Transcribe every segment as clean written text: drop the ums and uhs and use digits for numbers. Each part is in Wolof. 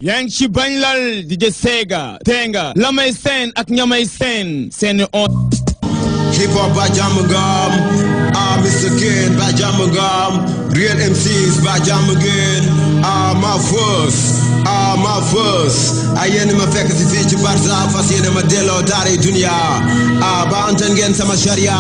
yaa ngi ci bañ lal DJ Sega tenga la may seen ak ñamay seen on hip hop ba jàmm gam Mr. Ken ba jàmm gam real MCs ba jàmm gen my first ay yéen ma fekk si fii ci Barza fas yéene ma delloo daari dunya ba antan ngeen sama sharia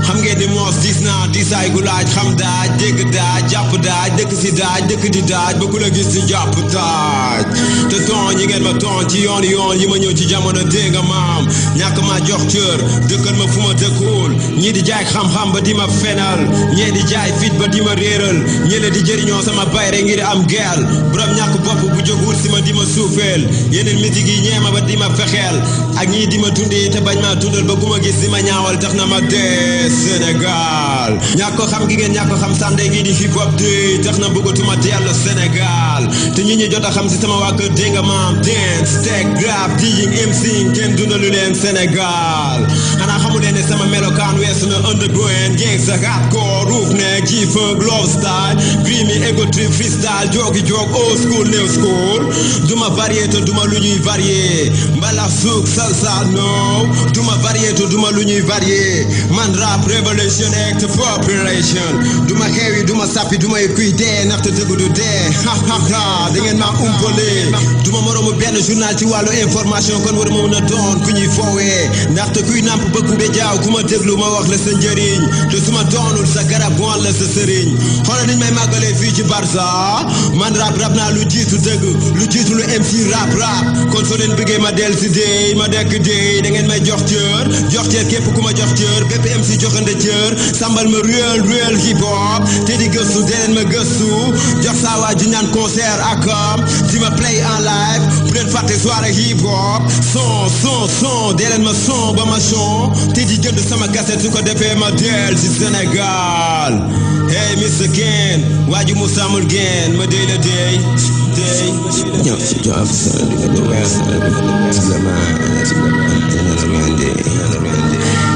xam ngeen di moos dis naa disaay gu laaj xam daaj dégg daaj jàpp daaj dëkk si daaj dëkk di daaj ba ku la gis di jàpp daaj te ton yi ngeen ma ton ci yoon yi ma ñëw ci jamono dégg nga maam ñàkk ma jox cër dëkkal ma fu ma dëkkul ñii di jaay xam-xam ba di ma fenal ñii di jaay fit ba di ma réeral ñële di jëriñoo sama bayre ngir am geel borom ñàkk bopp bu jóg wut si ma di ma suufeel yeneen mitig yi ñeema ba di ma fexeel ak ñii di ma dundee te bañ ma dundal ba ku ma gis di ma ñaawal tax na ma dee Sénégal ñàkk ko xam gi ngeen ñàkk ko xam sànde gi di hip hop de tax na bëggatuma dellu Sénégal te ñi jot a xam si sama waa kër dégg nga maam dance tech rap DJing MCing kenn dundalu leen Sénégal xanaa xamu leen ne sama melokaan weesu na underground gangsta hardcore roof neck G-funk love style dreamy ego trip freestyle joogi joog old school new school duma varié te duma lu ñuy varié mbalax souk salsa no duma varié te duma lu ñuy varié man rap revolution act population duma xeewi duma sappi duma kuy dee ndaxte dëgg du dee ha ha ha da ngeen maa umpale duma moroomu benn journal ci wàllu information kon war ma mën a doon ku ñuy foowee ndaxte kuy namp bëgg be jaaw ku ma déglu ma wax la sa njëriñ te su ma doonul sa garab wan la sa sëriñ xoolal niñ may màggalee fii ci Barza man rap naa lu jiitu dëgg lu jiitu lu MC rap kon soo leen bëggee ma del si déy ma dekk déy da ngeen may jox cër képp ku ma jox cër bépp MC joxande cër sambal ma real hip hop te di gëstu dee leen ma gëstu jox saa waa ji naan concert ak di ma play en live bu leen fàtte soirée hip hop son dee leen ma son ba ma son te di jënd sama cassette su ko defee ma del si Sénégal hey Mr. Ken waaju mu samul gen ma dey la dey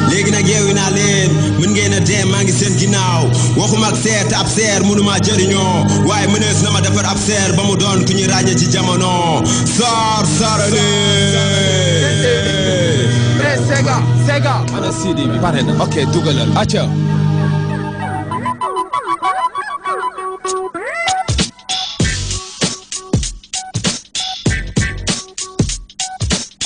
léegi nag yeewi naa leen mën ngeen a dem maa ngi seen ginnaaw waxuma ak seet ab seer mënuma jëriñoo waaye mënees na ma defar ab seer ba mu doon ku ñu ràññee ci jamono sarale Sega ana CD bi pare na ok dugalal acca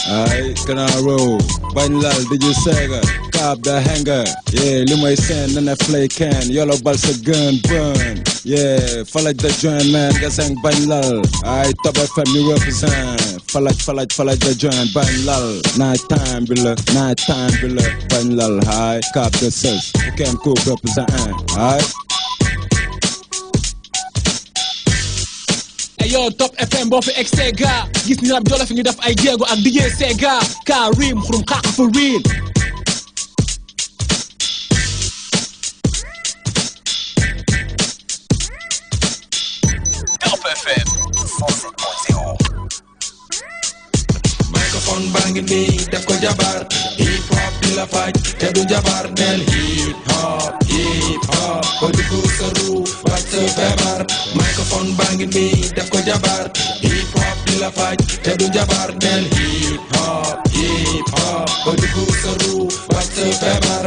ay Canaro bañ lal DJ Sega Cap the hanger yeah li may seen na ne play can yolo bal sa gun burn yeah falaj the joint man nga sang bañ lal ay Top FM ñu represent falaj the joint bañ lal night time bi la bañ lal ay Cap the sis kenn ko represent ay yo Top FM boo fi egg Sega gis ni rab Jolof ngi def ay jéego ak DJ Sega Karim xurum xaq for real Top FM 107.0 microphone bangi nii def ko jabar hip hop di la faj te du jabar del hip hop ko dugg sa ru wàcc sa feebar microphone bangi nii def ko jabar hip hop di la faj te du jabar del hip hop ko dugg sa ru wàcc sa feebar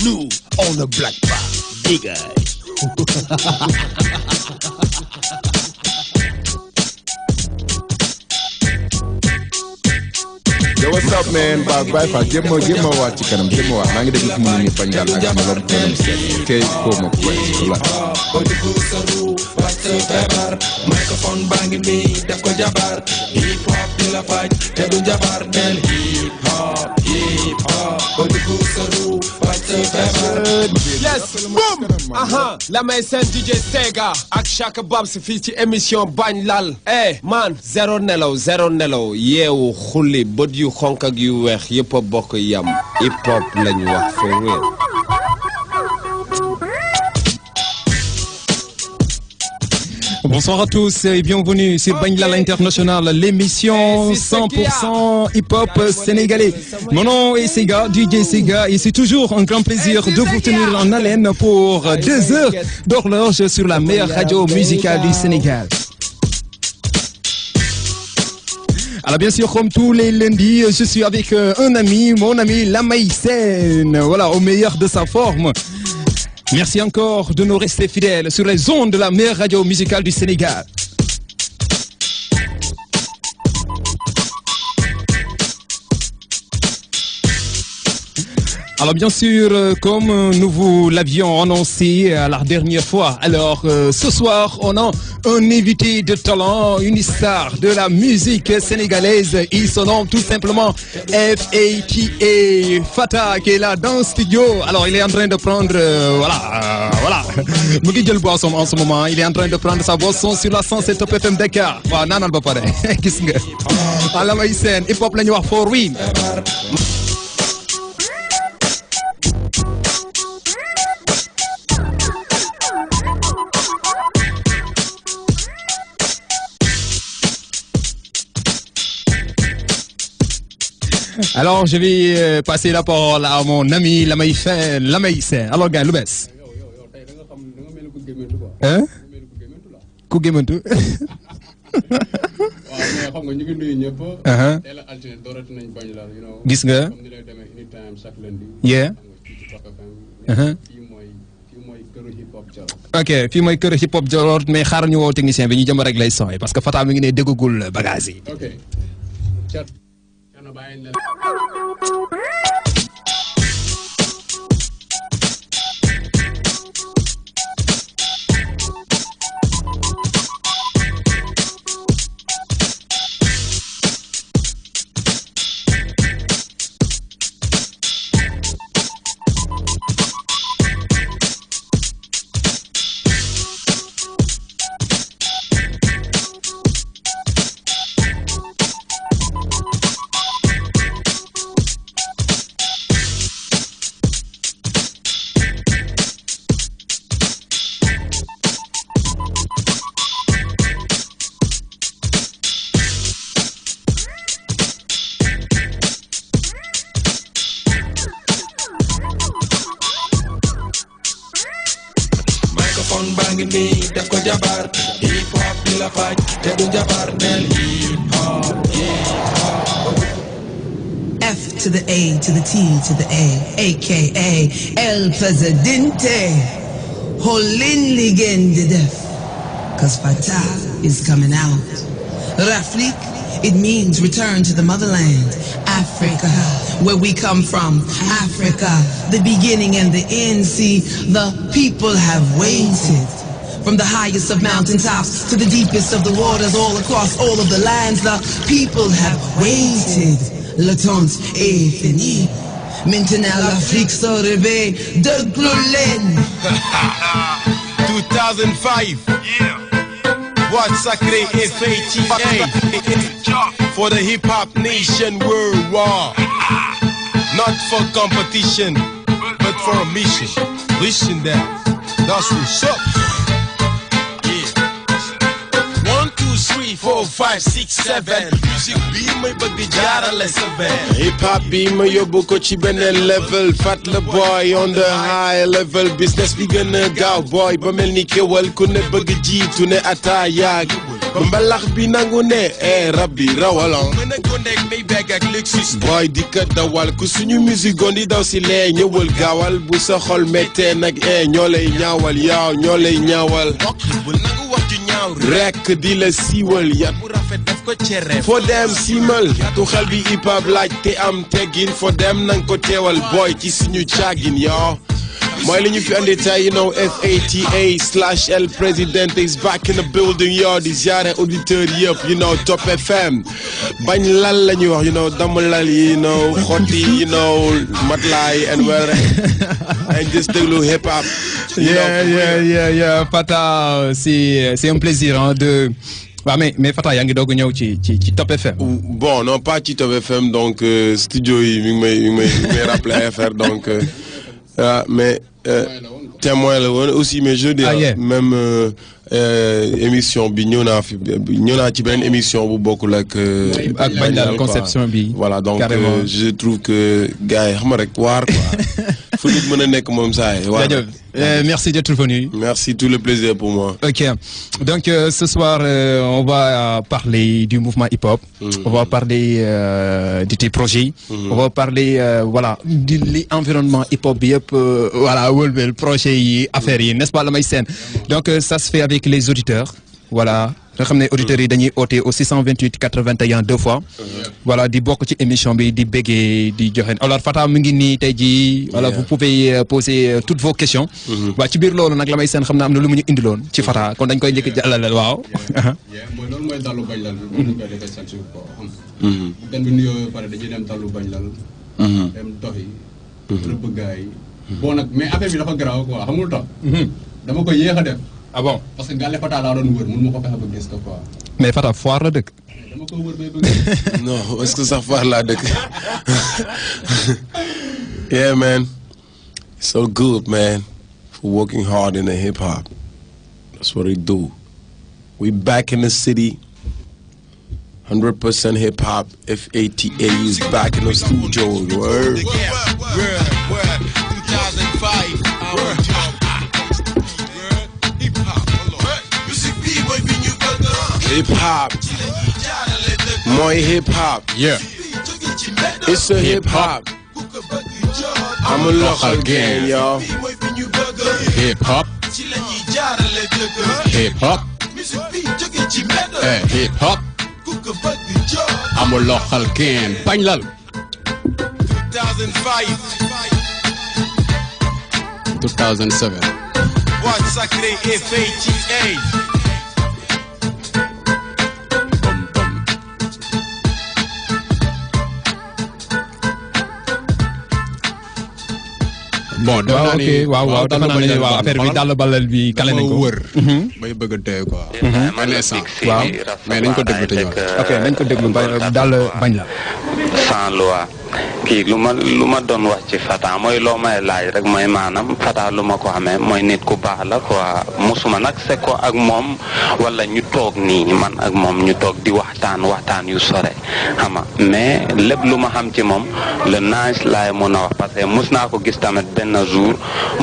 new on the black bar big guy Yo, what's up, man? Bag by fa give me watch ci kanam give me watch maa ngi dégg fu mu ni bañ dal ak ma lom kanam kay ko ma ko la microphone bangi nii def ko jabar hip hop di la faj te du jabar del hip hop ko dugg sa ru wàcc sa feebar yes boom aha la may seen DJ Sega ak Chaka Babs fii ci émission bañ lal man zéro nelaw yeewu xulli bët yu xonk ak yu weex yëpp a bokk yam hip hop lañu wax for real. Bonsoir à tous et bienvenue sur Banglal International, l'émission 100% hip-hop sénégalais. Mon nom est Sega, DJ Sega, et c'est toujours un grand plaisir de vous tenir en haleine pour 2 heures d'horloge sur la meilleure radio musicale du Sénégal. Alors bien sûr, comme tous les lundis, je suis avec un ami, mon ami Lamay Sen, voilà, au meilleur de sa forme. Merci encore de nous rester fidèles sur les ondes de la meilleure radio musicale du Sénégal. Alors bien sûr, comme nous vous l'avions annoncé la dernière fois, alors ce soir, on a un invité de talent, une star de la musique sénégalaise. Il se nomme tout simplement F.A.T.A. Fata, qui est là dans le studio. Alors il est en train de prendre, voilà, mu ngi jël boisson en ce moment. Il est en train de prendre sa boisson sur la 107 Top FM Dakar. Waaw naanal ba pare gis nga. Alamay Sène hip hop la ñu wax for real. Alors, je vais passer la parole à mon ami Lamay Sen. Alors, gars, lu bees. Hein? Ku gémantu. waaw mais xam nga ñu ngi nuyu ñëpp. tey la altine doorati nañ bañ la gis nga. comme ni lay demee anytime chaque lundi. Yeah. fii mooy këru hip hop Jolof. Ok, fii mooy këru hip hop Jolof mais xaaral ñu woo technicien bi ñu jëm rek lay sooy parce que Fata mi ngi ne déggagul bagage yi. ok. def ko jabar hip hop di la faj te du jabar nel hip hop. F to the A to the T to the A, aka El Presidente, Holin Legende Def, cause Fatah is coming out. Raflik, it means return to the motherland, Africa, where we come from, Africa, the beginning and the end. See, the people have waited. From the highest of mountaintops to the deepest of the waters, all across all of the lands, the people have waited. Le temps est fini. Maintenant l'Afrique se réveille de Glolen. 2005. What sacré F.A.T.A. for the hip hop nation world war. Not for competition, but for a mission. Listen that. That's what's up. 3, 4, 5, 6, 7 musique bi may bëgg jaarale sa benn hip hop bi ma yóbbu ko ci beneen level fat la boy on the high level business bi gën a gaaw boy ba mel ni kéwal ku ne bëgg jiitu ne ata yaag ba mbalax bi nangu ne rab bi rawalon mën a gondeeg may begg ak Lexus boy di ka dawal ku suñu musique gondi daw si lee ñëwal gaawal bu sa xol méttee nag ñoo lay ñaawal yaaw ñoo lay ñaawal rek di la siiwal yat bu rafet daf ko cere foo dem siimal tu xel bi hip hop laaj te am teggin foo dem nang ko teewal boy ci suñu caagin yoo mooy li ñu fi andi tey FATA/El Presidente is back in the building yo di ziare auditeur yëpp Top FM bañ lal la ñuy wax dam lal yi xotti matlaay and where and just déglu hip hop. Yeah. Fata, c'est un plaisir de. Mais Fata yaa ngi doog ñëw ci Top FM. Bon non pas ci Top FM donc studio yi mi ngi may rappeler affaire donc mais témoin la woon aussi mais je dis même émission bi ñëw naa ci beneen émission bu bokkul ak bañ daal conception bi. Voilà donc je trouve que gars yi xam nga rek waar quoi. Fu nit mën a nekk moom saa yi. Merci d'être venu. Merci, tout le plaisir pour moi. Ok, donc ce soir on va parler du mouvement hip-hop, on va parler de tes projets, on va parler de l'environnement hip-hop, le projet, affaire, n'est-ce pas la maïsène. Donc ça se fait avec les auditeurs, voilà. Nga xam ne auditeurs yi dañuy oote au 628 81 deux fois voilà di bokk ci émission bi di béggee di joxe alors Fata mu ngi nii tey jii voilà vous pouvez poser toutes vos questions waaw ci biir loolu nag la may seen xam naa am na lu mu ñu indiloon ci Fata kon dañ koy njëkk jàllale waaw mooy loolu mooy dallu bañ lal bi ñu koy defee sant ko xam den bi nuyoo pare dañuy dem dallu bañ lal dem doxi rëbb gaay bon nag mais affaire bi dafa garaaw quoi xamul tax dama ko yéex a def. Ah bon? Parce que Gale Fata laa doon wër mun ma ko fexe ba gis ko quoi. Mais Fata foire la dëkk. Dama ko wër bay bëgg. Non, est-ce que ça foire laa dëkk? Yeah man, so good man for working hard in the hip hop. That's what we do. We back in the city. 100% hip hop. FATA is back in the studio. Word. 2005. Hip hop. Moi hip hop. Yeah. It's a hip hop. I'm a local gang, y'all. Hip hop. Hip hop. Hip hop. I'm a local gang. Bañ lal. 2007. Watch Sacré FATA. Bon dafa naa ni waaw dafa naa ni waaw affaire bi dàll balal bi kale nañ ko wër bay bëgg a dee quoi waaw mais nañ ko déglu te ñëw ok nañ ko déglu dàll bañ la sans loi kii lu ma doon wax ci Fata mooy loo may laaj rek mooy maanaam Fata lu ma ko xamee mooy nit ku baax la quoi musuma nag se ko ak moom wala ñu toog nii man ak moom ñu toog di waxtaan yu sore xama mais lépp lu ma xam ci moom le nice laay mën a wax parce que mus naa ko gis tamit benn jour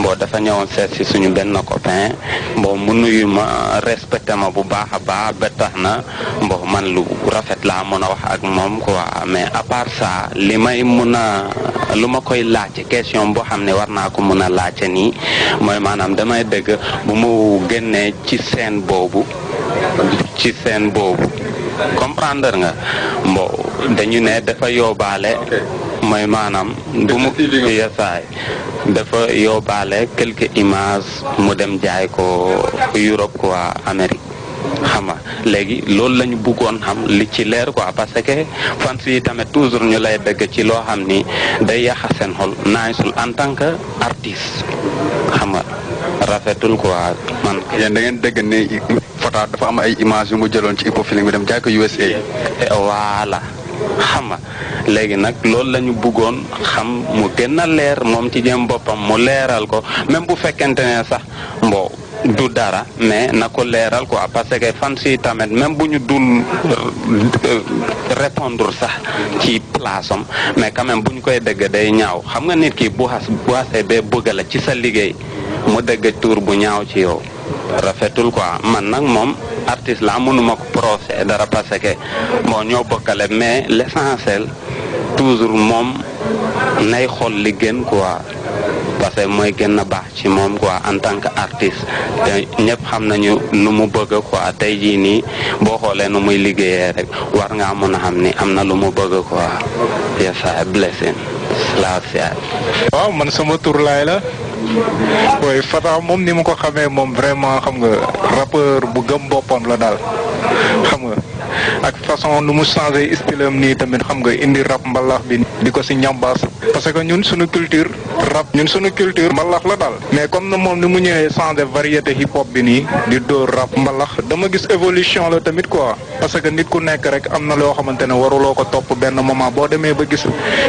bon dafa ñëwoon seet si suñu benn copain bon mu nuyu ma respecté ma bu baax a baax ba tax na bon man lu rafet laa mën a wax ak moom quoi mais à part ça li may lu ma koy laajte question boo xam ne war naa ko mën a laajte nii mooy maanaam damay dégg bu mu génnee ci scène boobu comprendre nga bon dañu ne dafa yóbbaale mooy maanaam bu mu yesaay dafa yóbbaale quelques images mu dem jaay ko Europe quoi Amérique xama léegi loolu lañu bëggoon xam li ci leer quoi parce que fans yi tamit toujours ñu lay dégg ci loo xam ni day yàq seen xol naasul en tant que artiste xama rafetul quoi man. yéen da ngeen dégg ne Fata dafa am ay images yu mu jëloon ci hip hop film bi dem jaay ko USA. voilà xama léegi nag loolu la ñu bëggoon xam mu gën a leer moom ci jëm boppam mu leeral ko même bu fekkente ne sax mbo du dara mais na ko leeral quoi parce que fans yi tamit même bu ñu dul répondre sax ci place am mais quand même bu ñu koy dégg day ñaaw xam nga nit ki bu xasee ba bëgg la ci sa liggéey mu dégg tour bu ñaaw ci yow rafetul quoi man nag moom artiste la mënuma ko procès dara parce que bon ñoo bokkale mais l'essentiel toujours moom nay xool li gën quoi parce que mooy gën a baax ci moom quoi en tant que artiste te ñëpp xam nañu lu mu bëgg quoi tey jii nii boo xoolee nu muy liggéeyee rek war ngaa mën a xam ni am na lu mu bëgg quoi yes I blessing la waaw man sama tur laay la oui Fata moom ni ma ko xamee moom vraiment xam nga rappeur bu gëm boppam la daal xam nga ak façon nu mu changé style am nii tamit xam nga indi rap mbalax bi di ko si ñambaas parce que ñun suñu culture rap ñun suñu culture mbalax la daal mais comme na moom ni mu ñëwee changé variété hip hop bi nii di dóor rap mbalax dama gis évolution la tamit quoi parce que nit ku nekk rek am na loo xamante ne waruloo ko topp benn moment boo demee ba gis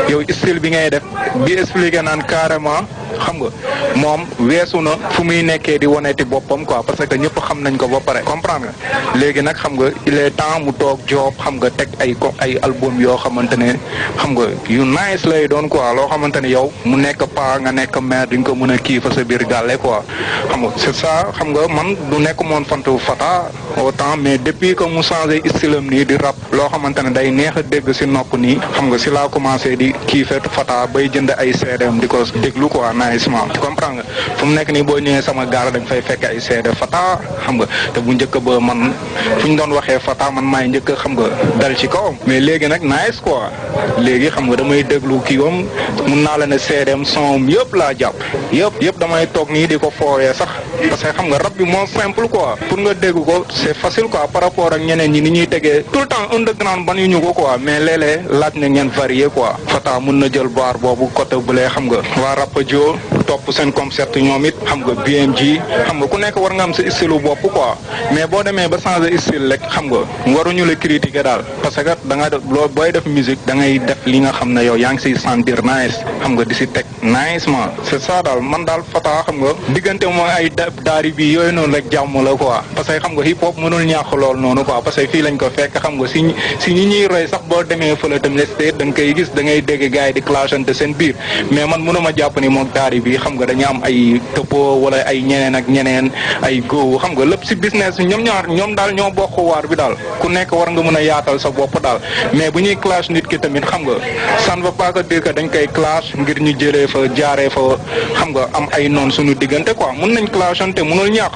yow style bi ngay def bi expliqué naan carrément xam nga moom weesu na fu muy nekkee di waneeti boppam quoi parce que ñëpp xam nañ ko ba pare comprendre nga léegi nag xam nga il est temps mu toog job xam nga teg ay album yoo xamante ne xam nga yu nice lay doon quoi loo xamante ne yow mu nekk pa nga nekk mère di nga ko mën a kii fa sa biir gàlle quoi xam nga c'est ça xam nga man du nekk moon fantu Fata autant mais depuis que mu changé style am nii di rap loo xamante ne day neex a dégg si nopp nii xam nga si laa commencé di kii fet Fata bay jënd ay CD-am di ko déglu quoi naïsement comprends nga fu mu nekk nii boo ñëwee sama gaal dañ fay fekk ay CD Fata xam nga te bu njëkk ba man fu ñu doon waxee Fata man maay njëkk xam nga dal ci kawam mais léegi nag nice quoi léegi xam nga damay déglu kii wam mun naa la ne CD-am son yëpp laa jàpp yëpp damay toog nii di ko foowee sax parce que xam nga rap bi moo simple quoi pour nga dégg ko c'est facile quoi par rapport ak ñeneen ñi ni ñuy tegee tout le temps underground ban ñu ko quoi mais léeg-léeg laaj na ngeen varier quoi Fata mun na jël baar boobu côté bu lee xam nga waa Rapadio topp seen concert ñoom it xam nga BMG xam nga ku nekk war nga am sa style bopp quoi mais boo demee ba changer style rek xam nga waruñu la critiquer daal parce que da nga def loo booy def musique da ngay def li nga xam ne yow yaa ngi siy sentir nice xam nga di si teg nicement c'est ça daal man daal Fata xam nga diggante mooy ay daari bi yooyu noonu rek jàmm la quoi parce que xam nga hip hop mënul ñàkk lool noonu quoi parce que fii lañ ko fekk xam nga si ñi ñuy roy sax boo demee fële tamit da nga koy gis da ngay dégg gars yi di clashante seen biir mais man mënuma jàpp ni moom daari bi xam nga dañu am ay tëppoo wala ay ñeneen ak ñeneen ay góow xam nga lépp si business ñoom daal ñoo bokk waar bi daal ku nekk war nga mën a yaatal sa bopp daal mais bu ñuy clash nit ki tamit xam nga ça ne veut pas dire que dañ koy clash ngir ñu jëlee fa jaaree fa xam nga am ay noon suñu diggante quoi mun nañ clashante mënul ñàkk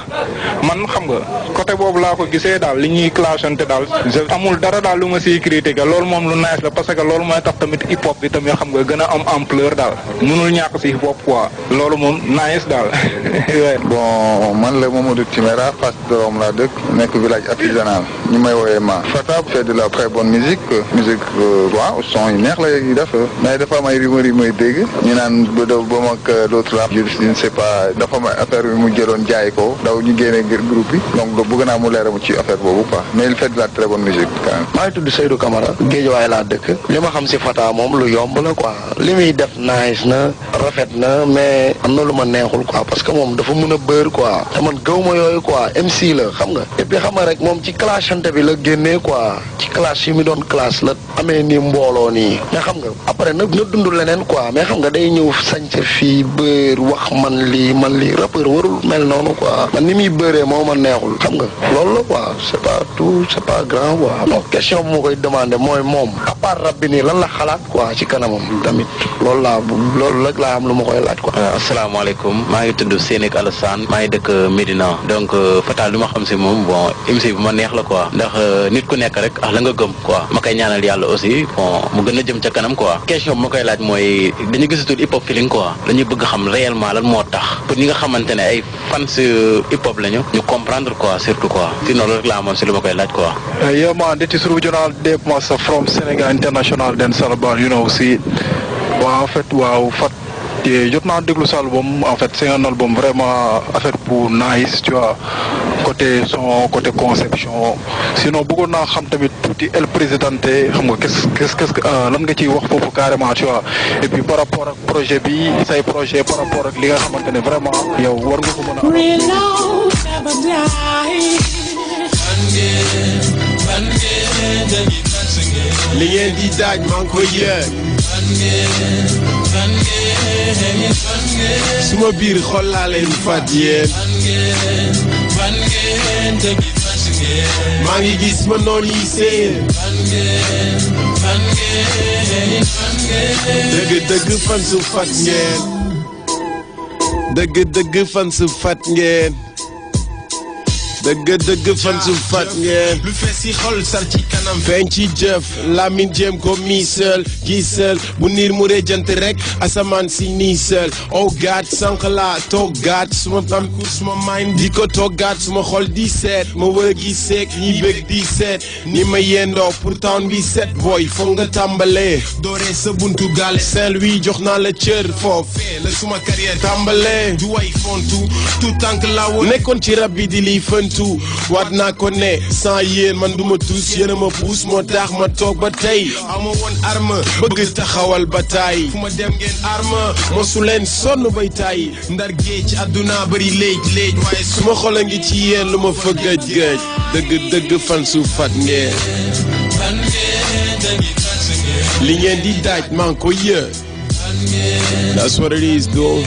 man xam nga côté boobu laa ko gisee daal li ñuy clashante daal amul dara daal lu ma siy critiquer loolu moom lu nice la parce que loolu mooy tax tamit hip hop bi tamit xam nga gën a am ampleur daal mënul ñàkk si hip hop quoi loolu moom nice daal. bon man la Mamadou Timéra Fass Dorom laa dëkk nekk village artisanal ñu may woowee ma Fata fait de la très bonne musique waaw son yu neex la yi def mais dafa am ay rumeur yu may dégg ñu naan ba mag l'autre là je ne sais pas dafa am affaire bi mu jëloon jaay ko daw ñu génne ngir groupe bi donc bëgg naa mu leeramu ci affaire boobu quoi mais il fait de la très bonne musique quand même. maa ngi tudd Seydou Camara Guédiawaye laa dëkk li ma xam si Fata moom lu yomb la quoi li muy def nice na rafet na mais am na lu ma neexul quoi parce que moom dafa mën a bër quoi te man gaw ma yooyu quoi MC la xam nga et puis xam nga rek moom ci clashante bi la génnee quoi ci clash yi mu doon clash la amee nii mbooloo nii mais xam nga après nag na dund leneen quoi mais xam nga day ñëw sañse fii bër wax man lii rappeur warul mel noonu quoi man ni muy bëree moo ma neexul xam nga loolu la quoi c'est pas tout c'est pas grand quoi non question bu ma koy demander mooy moom à part rap bi nii lan la xalaat quoi ci kanamam tamit loolu rek laa am lu ma koy laaj quoi. asalaamaaleykum maa ngi tudd Sénégal Alassane maa ngi dëkk Médina donc Fata lu ma xam si moom bon MC bu ma neex la quoi ndax nit ku nekk rek la nga gëm quoi ma koy ñaanal yàlla aussi bon mu gën a jëm ca kanam quoi question bu ma koy laaj mooy dañu gisatul hip hop feeling quoi dañuy bëgg xam réellement lan moo tax pour ñi nga xamante ne ay fans hip hop lañu ñu comprendre quoi surtout quoi sinon loolu rek laa amoon si lu ma koy laaj quoi. Yeah man, this is regional Dave Master from Senegal International Dance Album, you know, see. En fait, jot naa déglu sa album en fait c'est un album vraiment affaire bu nice tu vois côté son côté conception sinon bëggoon naa xam tamit tuuti El Presidente xam nga qu'est-ce que lan nga ciy wax foofu carrément tu vois et puis par rapport ak projet bi say projet par rapport ak li nga xamante ne vraiment yow war nga ko mën a li ngeen di daaj maa ngi koy yëg suma biir xol laa leen fat yéen maa ngi gis ma noon yi seen dëgg fan su fat ngeen dëgg fan su fat ngeen dëgg fan su fat ngeen lu fees si xol sar ci kanam feeñ ci jëf lamin jéem ko miisal gisal bu niir mu rejant rek asamaan si niisal oh God sànq laa toggaat suma am suma mind di ko toggaat suma xol di seet ma war a giseek ñi bëgg di seet ni ma yendoo pour town bi set boy foog nga tàmbalee dooree sa buntu gaale Saint-Louis jox naa la cër foofee la suma carrière tàmbalee du way fontu tout tànk laa woon nekkoon ci rab bi di liy fëntu waat naa ko ne sans yéen man duma tus yéen a ma puus moo tax ma toog ba tey ama woon arme bëgg taxawal bataay fu ma dem ngeen arme mosu leen sonn bay taay ndar géej àdduna bari léej waaye suma xol a ngi ci yéen lu ma fa gëj dëgg fan su fat ngeen li ngeen di daaj maa ngi ko yëg that's what it is though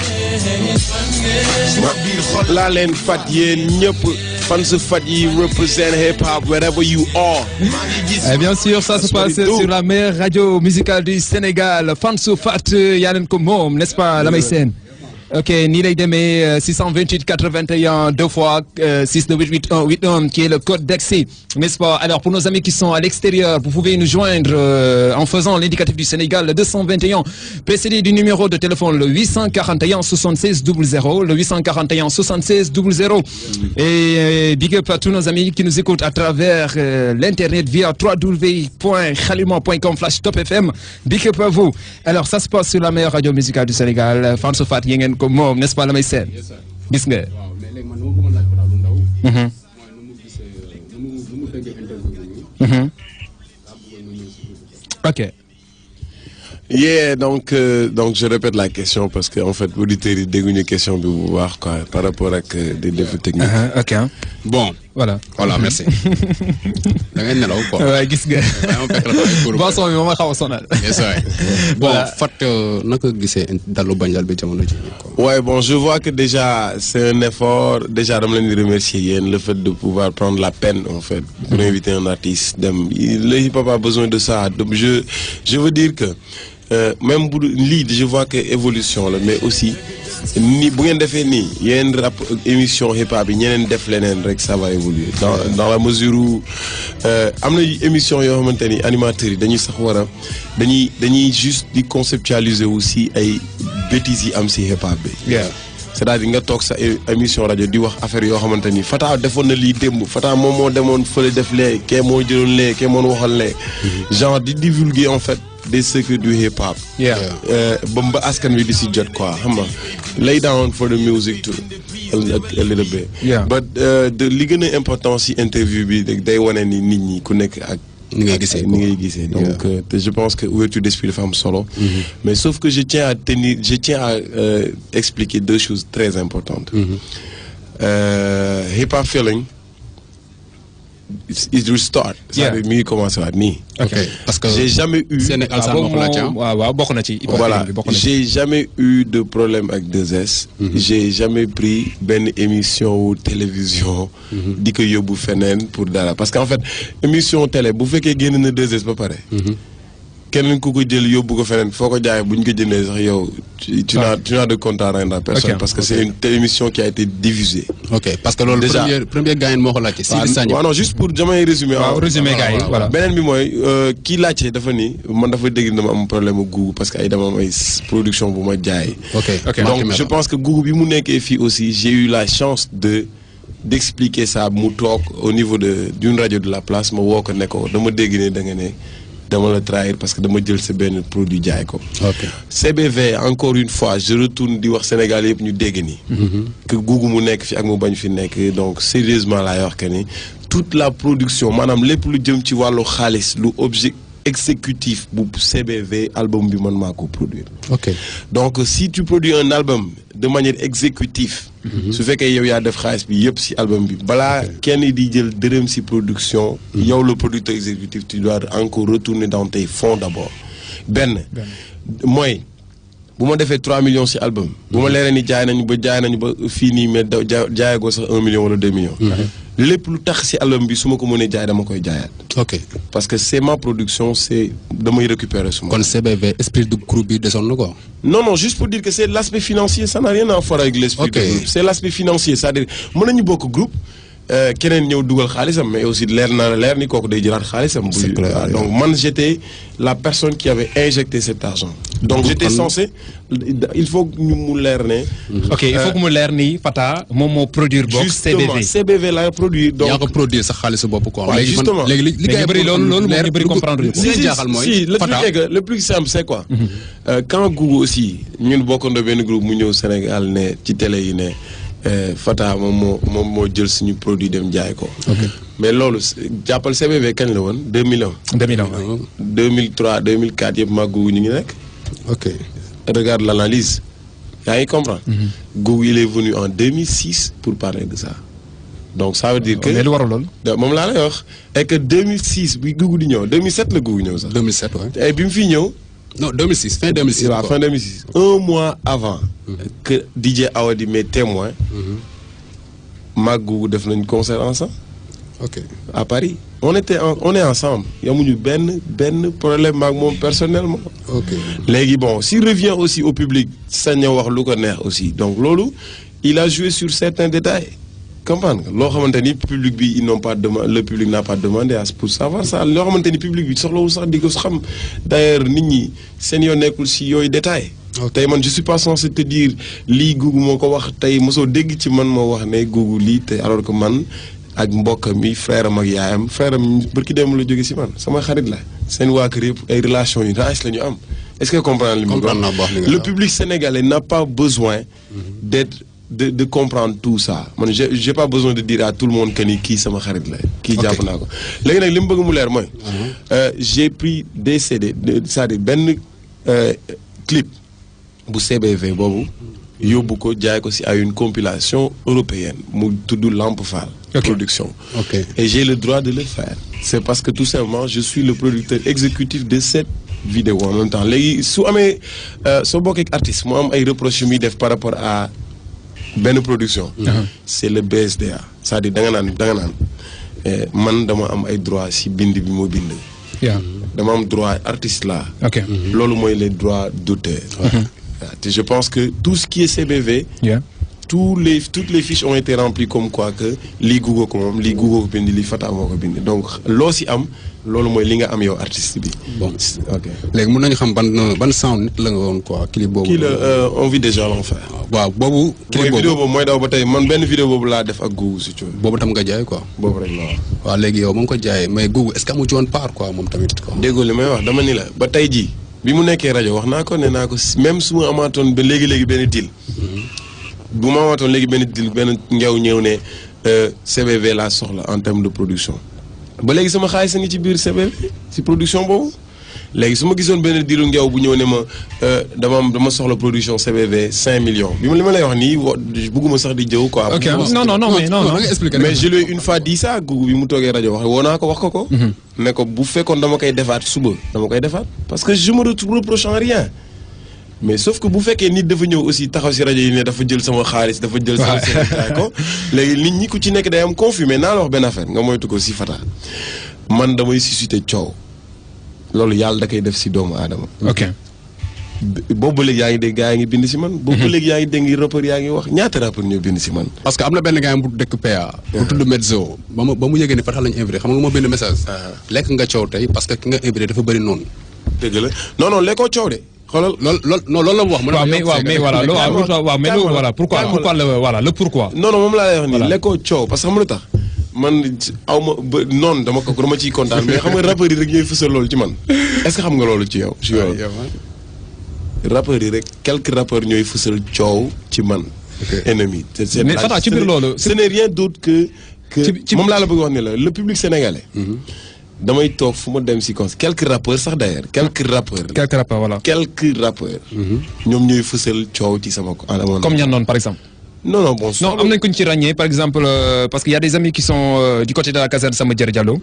ma biir xol laa leen fat yéen ñëpp fan su fat yi represent hip hop wherever you are. Et bien sûr, ça se passe sur la meilleure radio musicale du Sénégal. Fan su fat yaa leen ko moom, n'est-ce pas Lamay Sène? Ok, nii lay demee 628 81 2 fois 62881 qui est le code d'accès, n'est-ce pas? Alors pour nos amis qui sont à l'extérieur, vous pouvez nous joindre en faisant l'indicatif du Sénégal, le 221 précédé du numéro de téléphone, le 841 76 00, le 841 76 00. Et big up à tous nos amis qui nous écoutent à travers l'internet via www.khalima.com/topfm. Big up à vous. Alors ça se passe sur la meilleure radio musicale du Sénégal, Fan su fat yi ngeen ko moom, n'est-ce pas Lamay Sène? Gis nga. waaw mais léegi man nu ma bëggoon laaj Fata lu ndaw. mooy nu mu gisee nu mu déggee interview bi. Ok. Yeah, donc je répète la question parce que en fait auditeurs yi dégguñu question bi bu baax quoi par rapport ak des défauts techniques. Ok. Bon. Voilà, merci. da ngay nelaw quoi. waaw gis nga. boisson bi moom a xaw a sonal. Bon Fat naka gisee dalu Banjal bi jamono ji. Ouais, bon, je vois que déjà c'est un effort. Déjà dama leen di remercier yéen le fait de pouvoir prendre la peine en fait pour inviter un artiste dem le hip-hop a besoin de ça. Donc je veux dire que même bu lii je vois que évolution la mais aussi ni bu ngeen defee nii yeneen rap émission hip-hop yi ñeneen def leneen rek ça va évoluer dans la mesure où am na émission yoo xamante ni animateurs yi dañuy sax war a dañuy juste di conceptualiser aussi ay bêtises yi am si hip-hop bi. c'est-à-dire nga toog sa émission rajo di wax affaire yoo xamante ni Fata defoon na lii démb Fata moom moo demoon fële def lee kee moo jëloon lee kee moo waxal lee genre di divulguer en fait des secrets du hip-hop. ba askan wi di si jot quoi xam nga lay down for the music too a little bit. but li gën a important si interview bi day wane ni nit ñi ku nekk ak ni ngay gisee donc je pense que ouverture d'esprit dafa am solo. Mais sauf que je tiens à expliquer deux choses très importantes. Hip-hop feeling is restart. c'est-à-dire mi ngi commencé waat nii. parce que j'ai jamais eu. waaw bokk na ci. Voilà, j'ai jamais eu de problème avec 2S. J'ai jamais pris benn émission ou télévision. di ko yóbbu feneen pour dara parce que en fait émission télé bu fekkee génn na 2S ba pare. keneen ku ko jël yóbbu ko feneen foo ko jaayee bu ñu ko jëndee sax yow tu n'as de compte à rendre à personne parce que c'est une émission qui a été diffusée. Ok, parce que loolu déjà premier gars moo ko laajte. waaw non juste pour jamais résumer. waaw résumé gars yi voilà. beneen bi mooy kii laajte dafa ni man dafa dégg dama am problème ak Google parce que ay dama am ay production bu ma jaay. Donc je pense que Google bi mu nekkee fii aussi j'ai eu la chance d'expliquer ça mu toog au niveau d'une radio de la place ma woo ko ne ko dama dégg ne da nga ne dama la trahir parce que dama jël sa benn produit jaay ko. CBV encore une fois je retourne di wax Sénégal yëpp ñu dégg ni que Google mu nekk fi ak mu bañ fi nekk donc sérieusement laay wax que ni toute la production maanaam lépp lu jëm ci wàllu xaalis lu objet exécutif bu CBV album bi man maa ko produire. Donc si tu produis un album de manière exécutive. su fekkee yow yaa def xaalis bi yëpp si album bi balaa kenn di jël dërëm si production. yow le producteur exécutif tu dois encore retourner dans tes fonds d'abord. benn mooy bu ma defee 3 millions si album. bu ma leeree ni jaay nañu ba fii nii mais jaayagoo sax 1 million wala 2 millions. lépp lu tax si album bi su ma ko mënee jaay dama koy jaayaat. Parce que c'est ma production c'est damay récupérer suma. Kon CBV esprit du groupe bi desoon na quoi. Non, juste pour dire que c'est l'aspect financier, ça n'a rien à voir avec l'esprit du groupe. C'est l'aspect financier, c'est-à-dire mën nañu bokk groupe keneen ñëw dugal xaalisam mais aussi leer ni kooku day jëlaat xaalisam. Donc man j'étais la personne qui avait injecté cet argent. Donc j'étais censé il faut ñu mu leer ne. ok il faut que mu leer ni Fata moom moo produire box CBV. CBV la produire donc. yaa ko produire sax xaalisu bopp quoi. waaw justement léegi li ngay bëri loolu ñu bëri comprendre ñu. si le truc est que le plus simple c'est quoi. Quand Google aussi ñun bokkandoo benn groupe mu ñëw Sénégal ne ci télé yi ne. Fata moom moo jël suñu produit dem jaay ko. mais loolu jàppal CBV kañ la woon 2001. 2003 2004 yëpp maa Google ñu ngi nekk. ok regarde l'analyse yaa ngi comprendre. Google il est venu en 2006 pour parler de ça. donc ça veut dire que mais lu waral loolu. moom laa lay wax et que 2006 bi Google di ñëw 2007 la Google ñëw sax. 2007 ouais. et bi mu fi ñëw. non 2006 fin 2006. waaw fin 2006 un mois avant. que DJ Awadi mes témoins. maag Google def nañ concert ensemble. ok à Paris. on est ensemble yamuñu benn problème maag moom personnellement. ok léegi bon s'il revient aussi au public sañ a wax lu ko neex aussi donc loolu il a joué sur certains détails. comprendre nga loo xamante ni public bi ils n'ont pas demandé le public n'a pas demandé pour savoir ça loo xamante ni public bi soxlawul sax di ko xam d'ailleurs nit ñi seen yoo nekkul si yooyu détail tey man je suis pas censé te dire lii Google moo ko wax tey mosoo dégg ci man moo wax ne Google lii te alors que man ak mbokkam mi frère am ak yaayam frère am barki dem la jóge si man sama xarit la seen waa kër yëpp ay relations yu nice la ñu am est-ce que comprendre li mu le public sénégalais n'a pas besoin d'être de comprendre tout ça man j'ai pas besoin de dire à tout le monde que ni kii sama xarit la kii jàpp naa ko léegi nag li mu bëgg mu leer mooy j'ai pris des CD c'est-à-dire benn clip bu CBV boobu yóbbu ko jaay ko si à une compilation européenne mu tudd Lamp Fall production et j'ai le droit de le faire c'est parce que tout simplement je suis le producteur exécutif de cette vidéo en même temps léegi su amee soo bokkee ak artiste mu am ay reproches yu muy def par rapport à benn production c'est le BSDA c'est-à-dire da nga naan man dama am ay droit si bind bi moo bind dama am droit artiste là loolu mooy les droits d'auteur te je pense que tout ce qui est CBV toutes les fiches ont été remplies comme quoi que lii Google ko moom lii Google ko bind lii Fata moo ko bind donc loo si am loolu mooy li nga am yow artiste bi. bon ok léegi mën nañu xam ban sound nit la nga woon quoi clip boobu. kii la on vit déjà l'enfer. waaw boobu. clip boobu vidéo boobu mooy daw ba tey man benn vidéo boobu laa def ak Google si coono. boobu tam nga jaay quoi. boobu rek la waaw léegi yow ma nga ko jaayee mais Google est-ce que amu ci woon part quoi moom tamit quoi. déggoo li may wax dama ni la ba tey jii bi mu nekkee rajo wax naa ko nee naa ko même su ma amaatoon ba léegi benn deal. bu ma amaatoon léegi benn deal benn ngeew ñëw ne CBV laa soxla en termes de production. ba léegi sama xaalis a ngi ci biir CBV ci production boobu léegi su ma gisoon benn diiru ngeew bu ñëw ne ma dama soxla production CBV 5 millions bi li ma lay wax nii bëgguma sax di jëw quoi. ok non mais je lui ai une fois dit ça Google bi mu toogee rajo wax woo naa ko wax ko. ne ko bu fekkoon dama koy defaat suba dama koy defaat. parce que je me reproche en rien. mais sauf que bu fekkee nit dafa ñëw aussi taxaw si rajo yi ne dafa jël sama xaalis dafa jël sama sénégal ko léegi nit ñi ku ci nekk day am confus mais naa la wax benn affaire nga moytu ko si Fata man damay susciter coow loolu yàlla da koy def si doomu aadama. ok boobu ba léegi yaa ngi dégg gaa yi ngi bind si man. boobu ba léegi yaa ngi dégg rappeur yaa ngi wax ñaata rappeur ñoo bind si man. parce que am na benn gars bu dëkk PA. bu tudd Medzo ba mu yëgee ni Fata lañu invité xam nga moo bind message. lekk nga coow tey parce que ki nga invité dafa bëri noonu. dëgg la non lekkoo coow de. xoolal loolu la mu wax. mais voilà pourquoi le pourquoi. non moom laa lay wax nii lekkoo coow parce que xam nga lu tax man aw ma ba noonu dama ciy kontaan mais xam nga rappeurs yi rek ñooy fësal loolu ci man est-ce que xam nga loolu ci yow. ci yow rappeurs yi rek quelques rappeurs ñooy fësal coow ci man. ennemi. mais Fata ci biir loolu. ce n'est rien d'autre que moom laa la bëgg wax ne la le public sénégalais. damay toog fu ma dem si quelques rappeurs sax d'ailleurs quelques rappeurs voilà. quelques rappeurs. ñoom ñooy fësal coow ci sama. comme ñan noonu par exemple. non bon. non am nañ ko ñu ci ràññee par exemple parce que y a des amis qui sont du côté de la caserne Samba Diarra Diallo.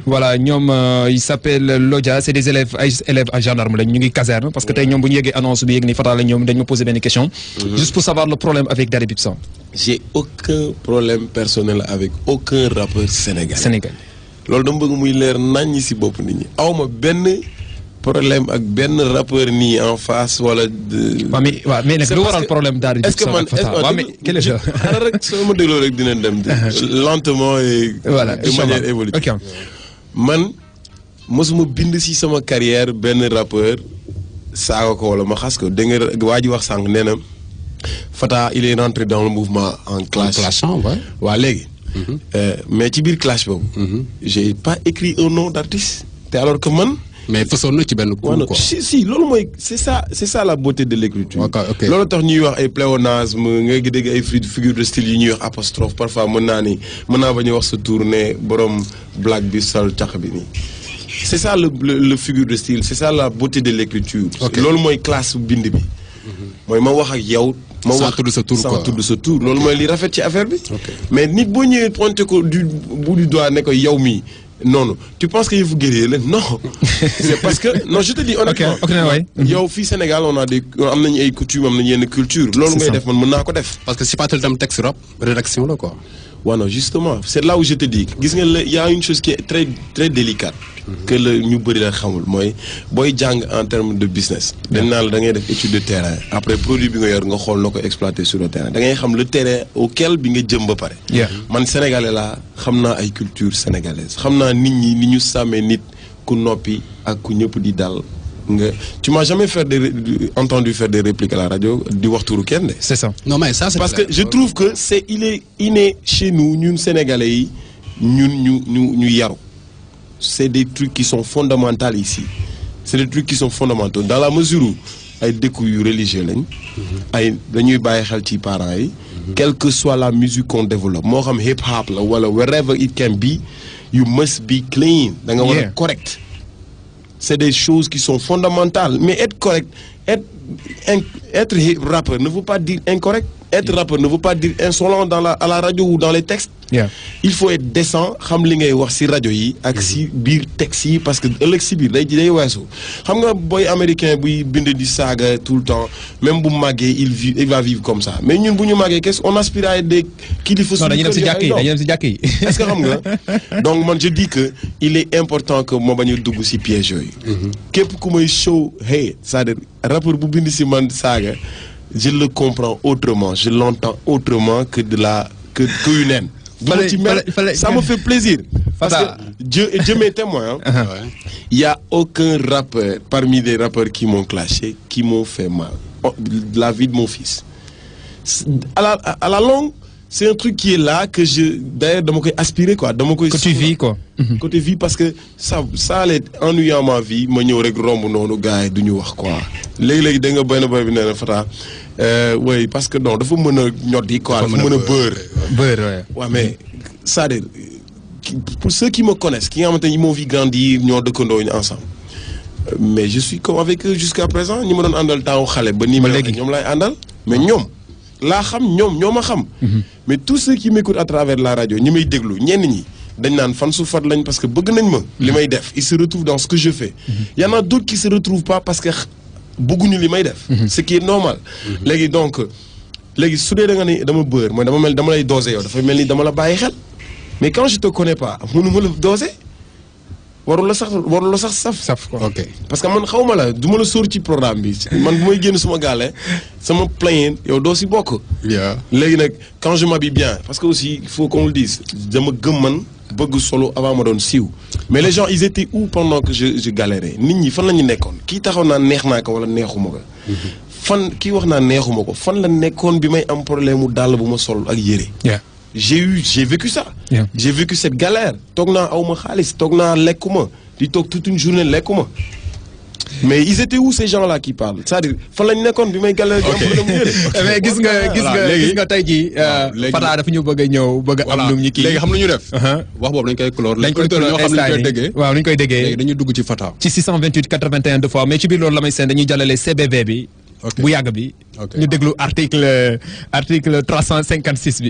voilà ñoom ils s'appellent Lodja c'est des élèves à gendarme lañ ñu ngi caserne parce que tey ñoom bu ñu yeggee annonce bi yegg ni Fata la ñoom dañ ma poser benn question. juste pour savoir le problème avec Daddy Bibson. j'ai aucun problème personnel avec aucun rappeur sénégalais. Sénégal. loolu dama bëgg muy leer naññ si bopp nit ñi awma benn problème ak benn rappeur nii en face wala. mais nag lu waral problème daal di. est-ce que man quel est rek soo ma dégloo rek dinañ dem lentement et de manière évolutive. man mosuma bind si sama carrière benn rappeur saaga ko wala ma xas ko dégg nga waa ji wax sànq nee na Fata il est rentré dans le mouvement en clash. waa léegi. mais ci biir clash boobu. j'ai pas écrit un nom d'artiste te alors que man. mais façon na ci benn coup quoi. si loolu mooy c'est ça la beauté de l'écriture. loolu tax ñuy wax ay pléonasme nga dégg ay figure de style yi ñuy wax apostrophe parfois mën naa bañ a wax sa tour ne borom blague bi sol cax bi nii. c'est ça le figure de style c'est ça la beauté de l'écriture. loolu mooy classe bind bi. mooy ma wax ak yow. ma wax tudd sa tour quoi sans tudd sa tour loolu mooy li rafet ci affaire bi. mais nit boo ñëwee pointé ko du bout du doigt ne ko yow mii. non tu penses que yëfu guerrier la non c'est parce que non je te dis honnêtement yow fii Sénégal on a am nañu ay coutumes am nañu yenn culture loolu ngay def man mën naa ko def parce que c'est pas tout le temps texte rap rédaction la quoi. Ouais, non justement c'est là où je te dis gis nga il y a une chose qui est très très délicate que la ñu bëri la xamul mooy booy jàng en termes de business dañ naa la da ngay def étude de terrain après produit bi nga yor nga xool noo ko exploiter sur le terrain da ngay xam le terrain auquel bi nga jëm ba pare man sénégalais laa xam naa ay culture sénégalaise xam naa nit ñi ni ñu sàmmee nit ku noppi ak ku ñëpp di dal nga tu m'as jamais entendu faire des répliques à la radio di wax turu kenn de. C'est ça. Non mais ça c'est parce que je trouve que il est inné chez nous ñun sénégalais yi ñun ñu yaru c'est des trucs qui sont fondamentaux ici c'est des trucs qui sont fondamentaux dans la mesure où ay dëkku yu religieux lañ ay dañuy bàyyi xel ci parents yi quelle que soit la musique qu'on développe moo xam hip hop la wala wherever it can be you must be clean da nga war a correct. C'est des choses qui sont fondamentales. Mais être correct, être rappeur ne veut pas dire incorrect. Être rappeur ne veut pas dire insolent à la radio ou dans les textes. Il faut être décent. Xam li ngay wax ci radio yi ak ci biir texte yi parce que ëllëg ci biir day weesu. Xam nga boy américain buy bind di saaga tout le temps même bu màggee il va vivre comme ça. Mais ñun bu ñu màggee qu'est-ce on aspire à être des kilifa. Non dañuy dem ci jàkk yi Est-ce que xam nga donc man je dis que il est important que ma bañ a dugg ci piège yooyu. Képp ku may show hey c'est-à-dire rappeur bu bind ci man saaga je le comprends autrement je l'entends autrement que que yu neen. Ça me fait plaisir parce que Dieu m'est témoin. Il y a aucun rappeur parmi les rappeurs qui m'ont clashé qui m'ont fait mal. La vie de mon fils à la longue c'est un truc qui est là que d'ailleurs dama koy aspirer quoi dama koy. Que tu vis quoi. Que tu vis parce que ça allait ennuyant ma vie ma ñëw rek romb noonu gars yi du ñu wax quoi léegi-léegi da nga benn boy bi nee na Fata oui parce que non dafa mën a ñoddi quoi dafa mën a beurre ouais mais c'est-à-dire pour ceux qui me connaissent ki nga xamante ni ils m'ont vu grandir ñoo dëkkandoo ñu ensemble mais je suis comme avec eux jusqu'à présent ñi ma doon àndal taawu xale ba nii ma léegi ñoom laay àndal mais ñoom laa xam ñoo ma xam mais tous ceux qui m'écoutent à travers la radio ñi may déglu ñenn ñi dañ naan fan su fat lañ parce que bëgg nañ ma li may def ils se retrouvent dans ce que je fais y en a d'autres qui se retrouvent pas parce que bëgguñu li may def ce qui est normal léegi donc léegi su dee da nga ne dama bër mooy dama lay doser yow dafay mel ni dama la bàyyi xel mais quand je te connais pas mënuma la doser warul la sax saf quoi. Ok. Parce que man xawma la du ma la sóor ci programme bi man bu may génn suma gaale sama plain yow doo si bokk. léegi nag quand je m'habille bien parce que aussi il faut qu'on le dise dama gëm man bëgg solo avant ma doon siiw mais les gens ils étaient où pendant que je galérais nit ñi fan la ñu nekkoon kii taxaw naa neex naa ko wala neexuma ko. fan kii wax naa neexuma ko fan la nekkoon bi may am problème mu dàll bu ma sol ak yére. J'ai vécu ça. J'ai vécu cette galère. Toog naa awma xaalis toog naa lekkuma di toog toute une journée lekkuma. Mais ils étaient où ces gens-là qui parlent c'est-à-dire fan lañ nekkoon bi may galère. mais gis nga tey jii. Fata dafa ñu bëgg a ñëw bëgg a am lu ñu kii. léegi xam lu ñu def. wax boobu dañ koy clore. dañ koy clore ñoo xam ne ñu koy déggee. waaw ñu koy déggee. léegi dañuy dugg ci Fata. ci 628 81 2 fois mais ci biir loolu la may seen dañuy jàllale CBV bi. bu yàgg bi ñu déglu article 356 bi.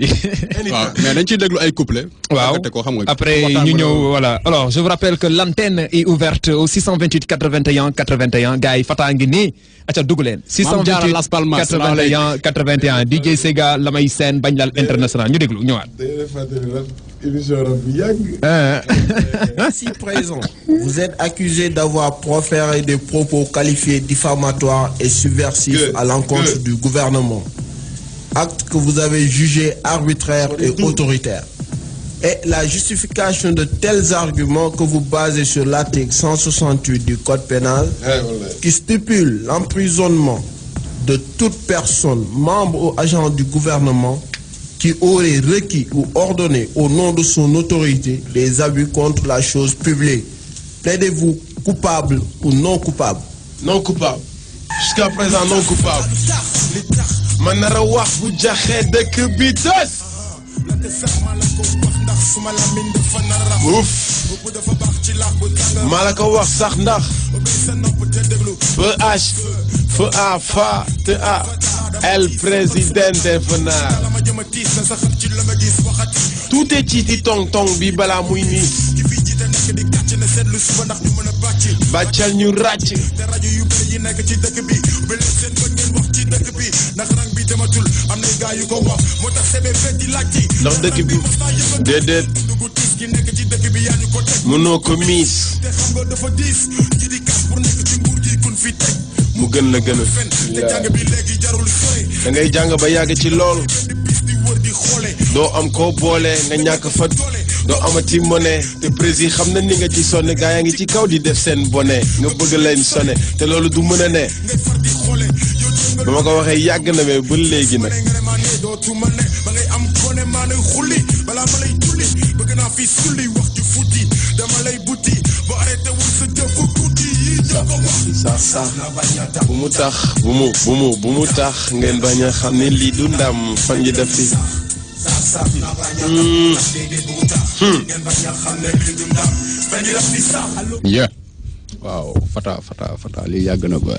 waaw mais dañ ciy déglu ay couplets. waaw après ñu ñëw voilà alors je vous rappelle que l'antenne est ouverte au 628 81 81 gars yi Fata ngi nii aca dugg leen 628 81 81 DJ Sega Lamay Sène Bañ Lal International ñu déglu ñëwaat. Si présent, vous êtes accusé d'avoir proféré des propos qualifiés diffamatoires et subversifs à l'encontre du gouvernement. Acte que vous avez jugé arbitraire et autoritaire. Et la justification de tels arguments que vous basez sur l'article 168 du Code pénal qui stipule l'emprisonnement de toute personne, membre ou agent du gouvernement, qui aurait requis ou ordonné au nom de son autorité des abus contre la chose publique. Plaidez-vous coupable ou non coupable? Non coupable. Jusqu'à présent non coupable. Manara wax bu jaxé dëkk bi tos. Ouf. Malako wax sax ndax. FA El Presidente Fanar. Tout est titi tong tong bi bala muy ni. Bàccal ñu ràcc. ndax dëkk bi déedéet mënoo ko miis mu gën la gën a da ngay jàng ba yàgg ci lool doo am koo boole nga ñàkk fa doo amati monnaie te président xam na ni nga ci sonne gaa yaa ngi ci kaw di def seen bonnet nga bëgg leen sonne te loolu du mën a ne ba ma ko waxee yàgg na mais ba léegi nag bu mu tax bu mu tax ngeen bañ a xam ne lii du ndam fan yi def fi yeah waaw Fata lii yàgg na ba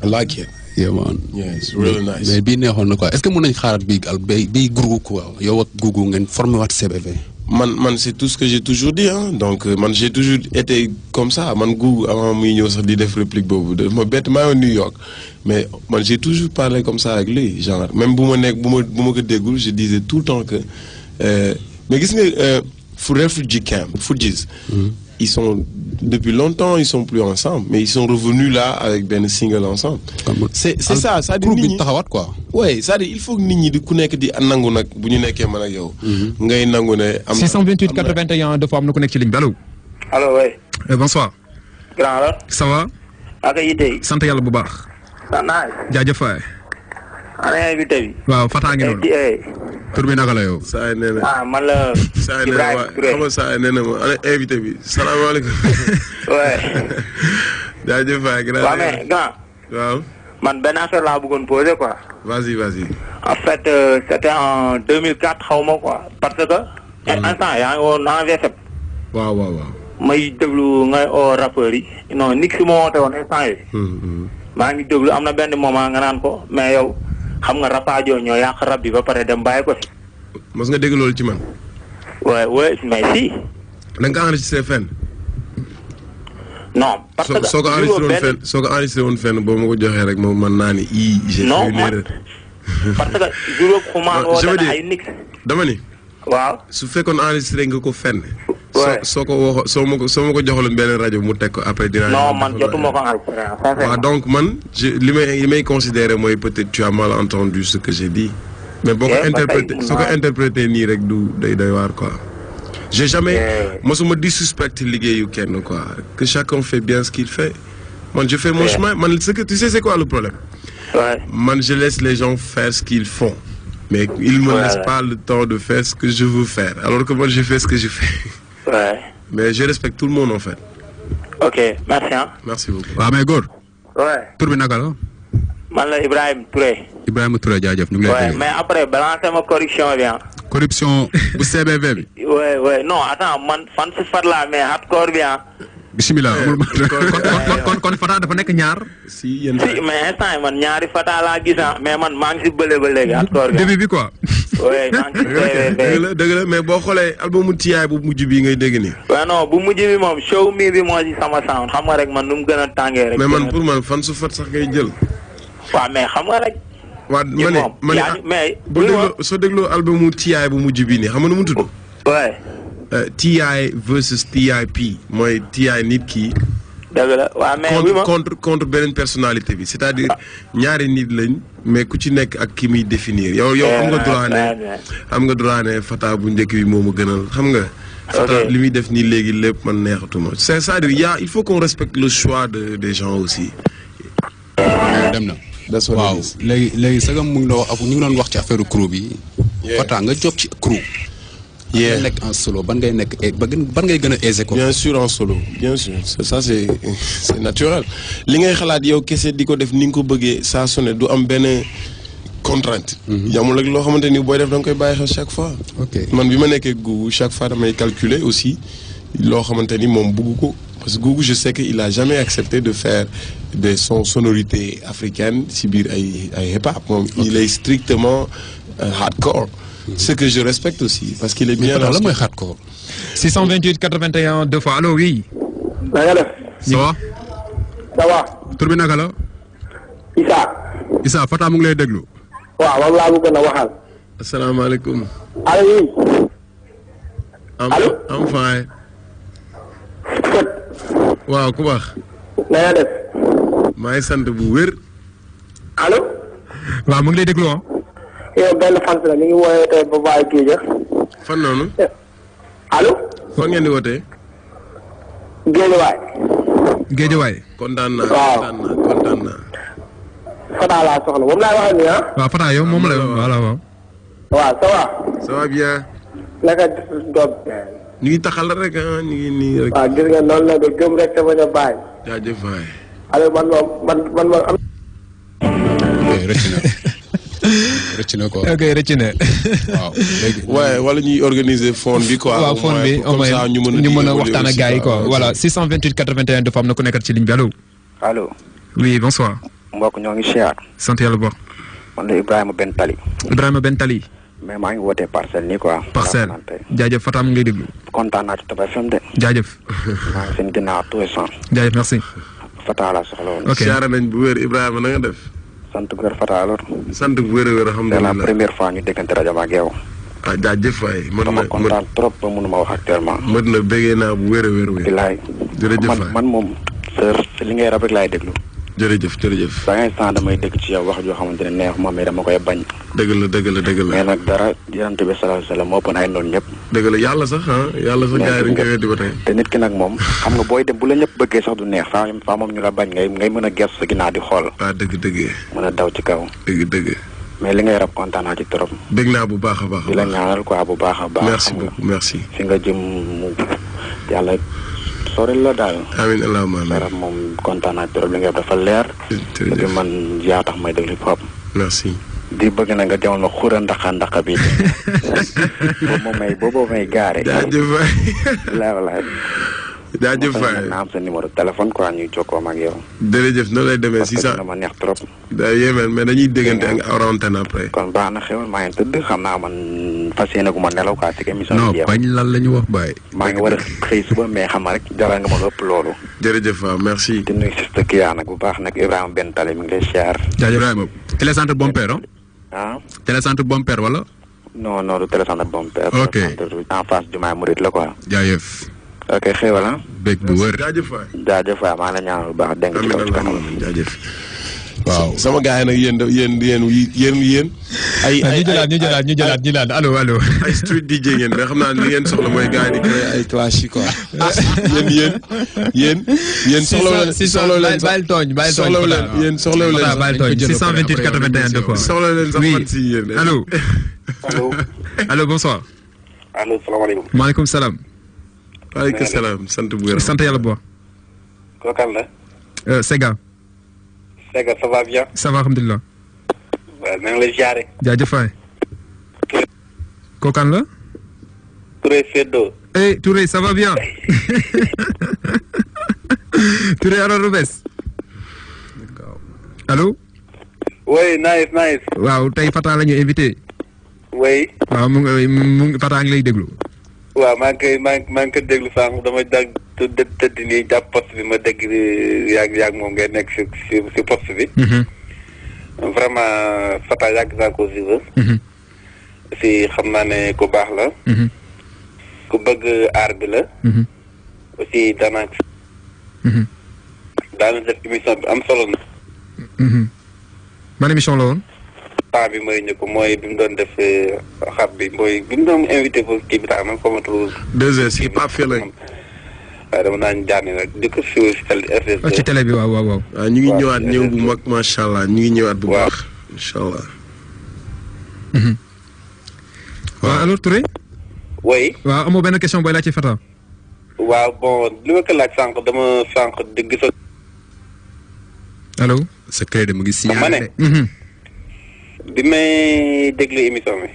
I like it. Yeah man. Yeah, it's really nice. Mais bii neexoon na quoi est-ce que mën nañ xaarat bii groupe quoi yow ak Gougou ngeen formé waat CBV. Man c'est tout ce que j'ai toujours dit hein. Donc man j'ai toujours été comme ça man Gougou avant muy ñëw sax di def réplique boobu daf ma bett maa ngi New York mais man j'ai toujours parlé comme ça avec lui genre même bu ma nekk bu ma ko déggul je disais tout le temps que mais gis nga for refugee camp Fujis ils sont depuis longtemps ils sont plus ensemble mais ils sont revenus là avec ben single ensemble. C'est ça ça dit nit ñi taxawat quoi. Ouais ça dit il faut que nit ñi di ku nekk di nangu nag bu ñu nekkee man ak yow. ngay nangu ne am 628 81 deux fois am na ku nekk ci ligne bi allo. allo oui. Bonsoir. grand la. Ça va. ak yite. sant yàlla bu baax. sant naa. jaajëf waay. ana invité bi. waaw Fata ngi noonu. tur bi naka la yow. saa nee na man la. Ibrahima Touré xam nga saa nee na ma ana invité bi salaamaaleykum. ouais. jaajëf waay. waaw mais grand. waaw. man benn affaire laa bëggoon poser quoi. vas-y. En fait c'était en 2004 xaw ma quoi parce que. instant yaa ngi woon en VFM. waaw. may déglu ngay oo rappeurs yi. non nit si moo woote woon instant yii. maa ngi déglu am na benn moment nga naan ko mais yow. xam nga rapajo ñoo yàq rab bi ba pare dem bàyyi ko fi. mos nga dégg loolu ci man. ouais mais si. da nga ko enregistré fenn. non parce que soo ko enregistré woon fenn boo ma ko joxee rek moom man naa ni j'ai fait une erreur. parce que juróom xumaan woo dana ay nix. dama ni. waaw su fekkoon enregistré nga ko fenn. soo ko waxoo soo ma ko joxaloon benn rajo mu teg ko après dinaa. non man jotuma ko enregistré. waaw donc man li may considérer mooy peut-être tu as mal entendu ce que j'ai dit. mais boo ko interprété soo ko interprété nii rek du day waar quoi. j'ai jamais mosuma disrespecté liggéeyu kenn quoi que chacun fait bien ce qu'il fait. man je fais mon chemin man ce que tu sais c'est quoi le problème. man je laisse les gens faire ce qu'ils font. mais ils me laissent pas le temps de faire ce que je veux faire alors que moi je fais ce que je fais. Ouais. Mais je respecte tout le monde en fait. Ok, merci hein. Merci beaucoup. waaw mais góor. Ouais. tur bi naka la. man la Ibrahima Touré. Ibrahima Touré jaajëf ñu ngi lay déglu. mais après balancer ma corruption bi hein. corruption bu CBV bi. ouais non attends man fan si far la mais hardcore bi hein. bismillah kon Fata dafa nekk ñaar. si yéen si mais instant man ñaari Fata laa gis mais man maa ngi si bële ba léegi hardcore ga. début bi quoi. oui maa ngi si dëgg la mais boo xoolee albumu T.I. bu mujj bi ngay dégg nii. waaw non bu mujj bi moom show me bi moo ci sama sound xam nga rek man nu mu gën a tàngee rek. mais man pour man fan su fat sax ngay jël. waaw mais xam nga rek. waaw ma ne mais soo dégloo albumu T.I. bu mujj bi nii xam nga nu mu tudd. ouais. T.I. versus T.I.P. mooy T.I. nit ki. dëgg la waaw mais contre beneen personnalité bi c'est-à-dire ñaari nit lañ mais ku ci nekk ak ki muy définir yow xam nga droit ne Fata bu njëkk bi moo ma gënal xam nga. Fata li muy def nii léegi lépp man neexatuma c'est-à-dire il faut qu'on respecte le choix des gens aussi. dem na. waaw léegi sagam mu ngi doon wax ñu ngi doon wax ci affaire crew bi. Fata nga job ci crew. nga nekk en solo ban ngay nekk ban ngay gën a aisé ko. bien sûr en solo bien sûr ça c'est naturel li ngay xalaat yow kese di ko def ni nga ko bëggee saa su ne du am benn contrainte. yamul ak loo xamante ni booy def da nga koy bàyyi xel chaque fois. man bi ma nekkee Gougou chaque fois damay calculer aussi loo xamante ni moom bëgg ko parce que Gougou je sais que il a jamais accepté de faire des sonorités africaines si biir ay hip hop moom il est strictement hardcore. Ce que je respecte aussi parce qu'il est bien là. Mais hardcore. 628 81 deux fois allo oui. na nga def. ça va. ça va. tur bi naka la. Issa Fata mu ngi lay déglu. waaw moom laa bëggoon a waxal. asalaamaaleykum. allo oui. allo am fine. waaw ku baax. na nga def. maa ngi sant bu wér. allo. waaw mu ngi lay déglu ah. yow benn fan la mi ngi woowee tey ba bàyyi kii ja. fan noonu. allo. fan ngeen di wootee. Géejawaay. Géejawaay. kontaan naa waaw kontaan naa. Fata laa soxla moom laay waxal nii ah. waaw Fata yow moom la voilà waaw. waaw ça va. ça va bien. naka doom. ñu ngi taxal rek ah ñu ngi nii rek. waaw gis nga noonu la de gëm rek te bañ a bàyyi. jaajëf waay. alors man am. rëcc na. rëcc na quoi. ok rëcc na. waaw léegi. waaye wala ñuy organiser fond bi quoi. waaw fond bi au moins ñu mën a waxtaan ak gars yi quoi voilà 628 81 dafa am na ku nekkat ci ligne bi allo. allo. oui bonsoir. mbokk ñoo ngi siyaar. sant yàlla bu baax. man la Ibrahima Ben Tali. Ibrahima Ben Tali. mais maa ngi wootee parcelle nii quoi. parcelle jaajëf Fata mu ngi lay déglu. kontaan naa ci Top FM de. jaajëf. maa ngi seen ginnaaw tout récent. jaajëf merci. Fata laa soxla woon. ok siyaare nañ bu wér Ibrahima na nga def. sant bu wér Fata alors. sant bu wér a wér alhamdulilah. c'est la première fois ñu déggante rajo ma ak yow. ah jaajëf waay. dama kontaan trop ba mënuma wax actuellement. mën na béggee naa bu wér a wér. bilaay. jërëjëf waay man moom sër li ngay rab rek laay déglu. jërëjëf jërëjëf. ba ngay sant damay dégg ci yow wax joo xamante ne neex ma mais dama koy bañ. dëgg la dëgg la dëgg la. mais nag dara yonent bi sallallahu alayhi wasallam moo ëppoon ay noonu ñëpp. dëgg la yàlla sax ah yàlla sax gars yi dañ koy weddi ba tey. te nit ki nag moom xam nga booy dem bu la ñëpp bëggee sax du neex faa moom ñu la bañ ngay mën a gestu sa ginnaaw di xool. waaw dëgg dëgg. mën a daw ci kaw. dëgg dëgg. mais li ngay rab kontaan naa ci trop. dégg naa bu baax a baax. di la ñaanal quoi bu baax a baax. merci beaucoup merci. fi nga jëm yàlla sori la daal. amiin allahumma amiin. rab moom kontaan naa trop li nga dafa leer. jërëjëf man yaa tax may déglu hip hop. merci. di bëgg na nga demal ma xura ndaxa bi boobu may gaare. jaajëf waay. walaay. jaajëf waay. naa am sa numéro téléphone quoi ñuy jokkoo ak yow. jërëjëf noonu lay demee si ça. dama neex trop. daa yéemeen mais dañuy déggante ak awrantenne après. kon baax na xewal maa ngi tëdd xam naa man fas yéene gu ma nelaw quoi ci émission non bi. bañ lan la ñu wax baay. maa ngi war a xëy suba mais xam nga rek jaral nga ma ëpp loolu. jërëjëf waaw merci. di nuyu sista Kiya nag bu baax nag Ibrahima Ben Tali mi ngi lay siyaar. jaajëf Ibrahima télécentre Bompère ah. télécentre Bompère wala. non du télécentre Bompère. ok en face Jumaay Murit la quoi. jaajëf. ok xéwal ah. bég bu wër. jaajëf waay. jaajëf waay maa ngi la ñaanal bu baax dégg nga ci kaw ci kanam. jaajëf. waaw sama gars yi nag yéen. ñu jëlaat allo. ay street DJ ngeen mais xam naa li ngeen soxla mooy gars yi di créer ay clash yi quoi. yéen soxla leen bàyyil tooñ yéen soxla leen bàyyil tooñ 628 81 deux fois. soxla leen sax man si yéen. allo bonsoir. allo salaamaaleykum. maaleykum salaam. waaleykum salaam sant bu wér. sant yàlla bu baax. kooku kan la. Sega. Sega ça va bien. ça va alhamdulilah. waaw na nga lay jaare. jaajëf waay. kooku kan la. Touré Feddo. Touré ça va bien. Touré alors Rubes. Allô. oui nice. waaw tey Fata la ñu invité. oui. waaw mu ngi Fata ngi lay déglu. waaw maa ngi koy déglu sànq dama dagg tëdd nii jàpp poste bi ma dégg yàgg moom ngay nekk si poste bi. vraiment Fata yàgg naa ko suivre. aussi xam naa ne ku baax la. ku bëgg aar bi la. aussi daanaka. daana def émission bi am solo na. man émission la woon. temps bi mooy ñëkk mooy bi mu doon def xar bi mooy bi mu doon invité foofu kii bi tax man xamatul. 2S hip hop feeling. waaw dama naan jaani rek di ko suivre si ci télé bi waaw. waaw ñu ngi ñëwaat ñëw bu mag macha allah ñu ngi ñëwaat bu baax. incha allah. waaw alors Touré. oui. waaw amoo benn question booy laaj ci Fata. waaw bon li ma ko laaj sànq dama sànq di gis. allo. sa crédit mu ngi si. ma ne. bi may déglu émission bi.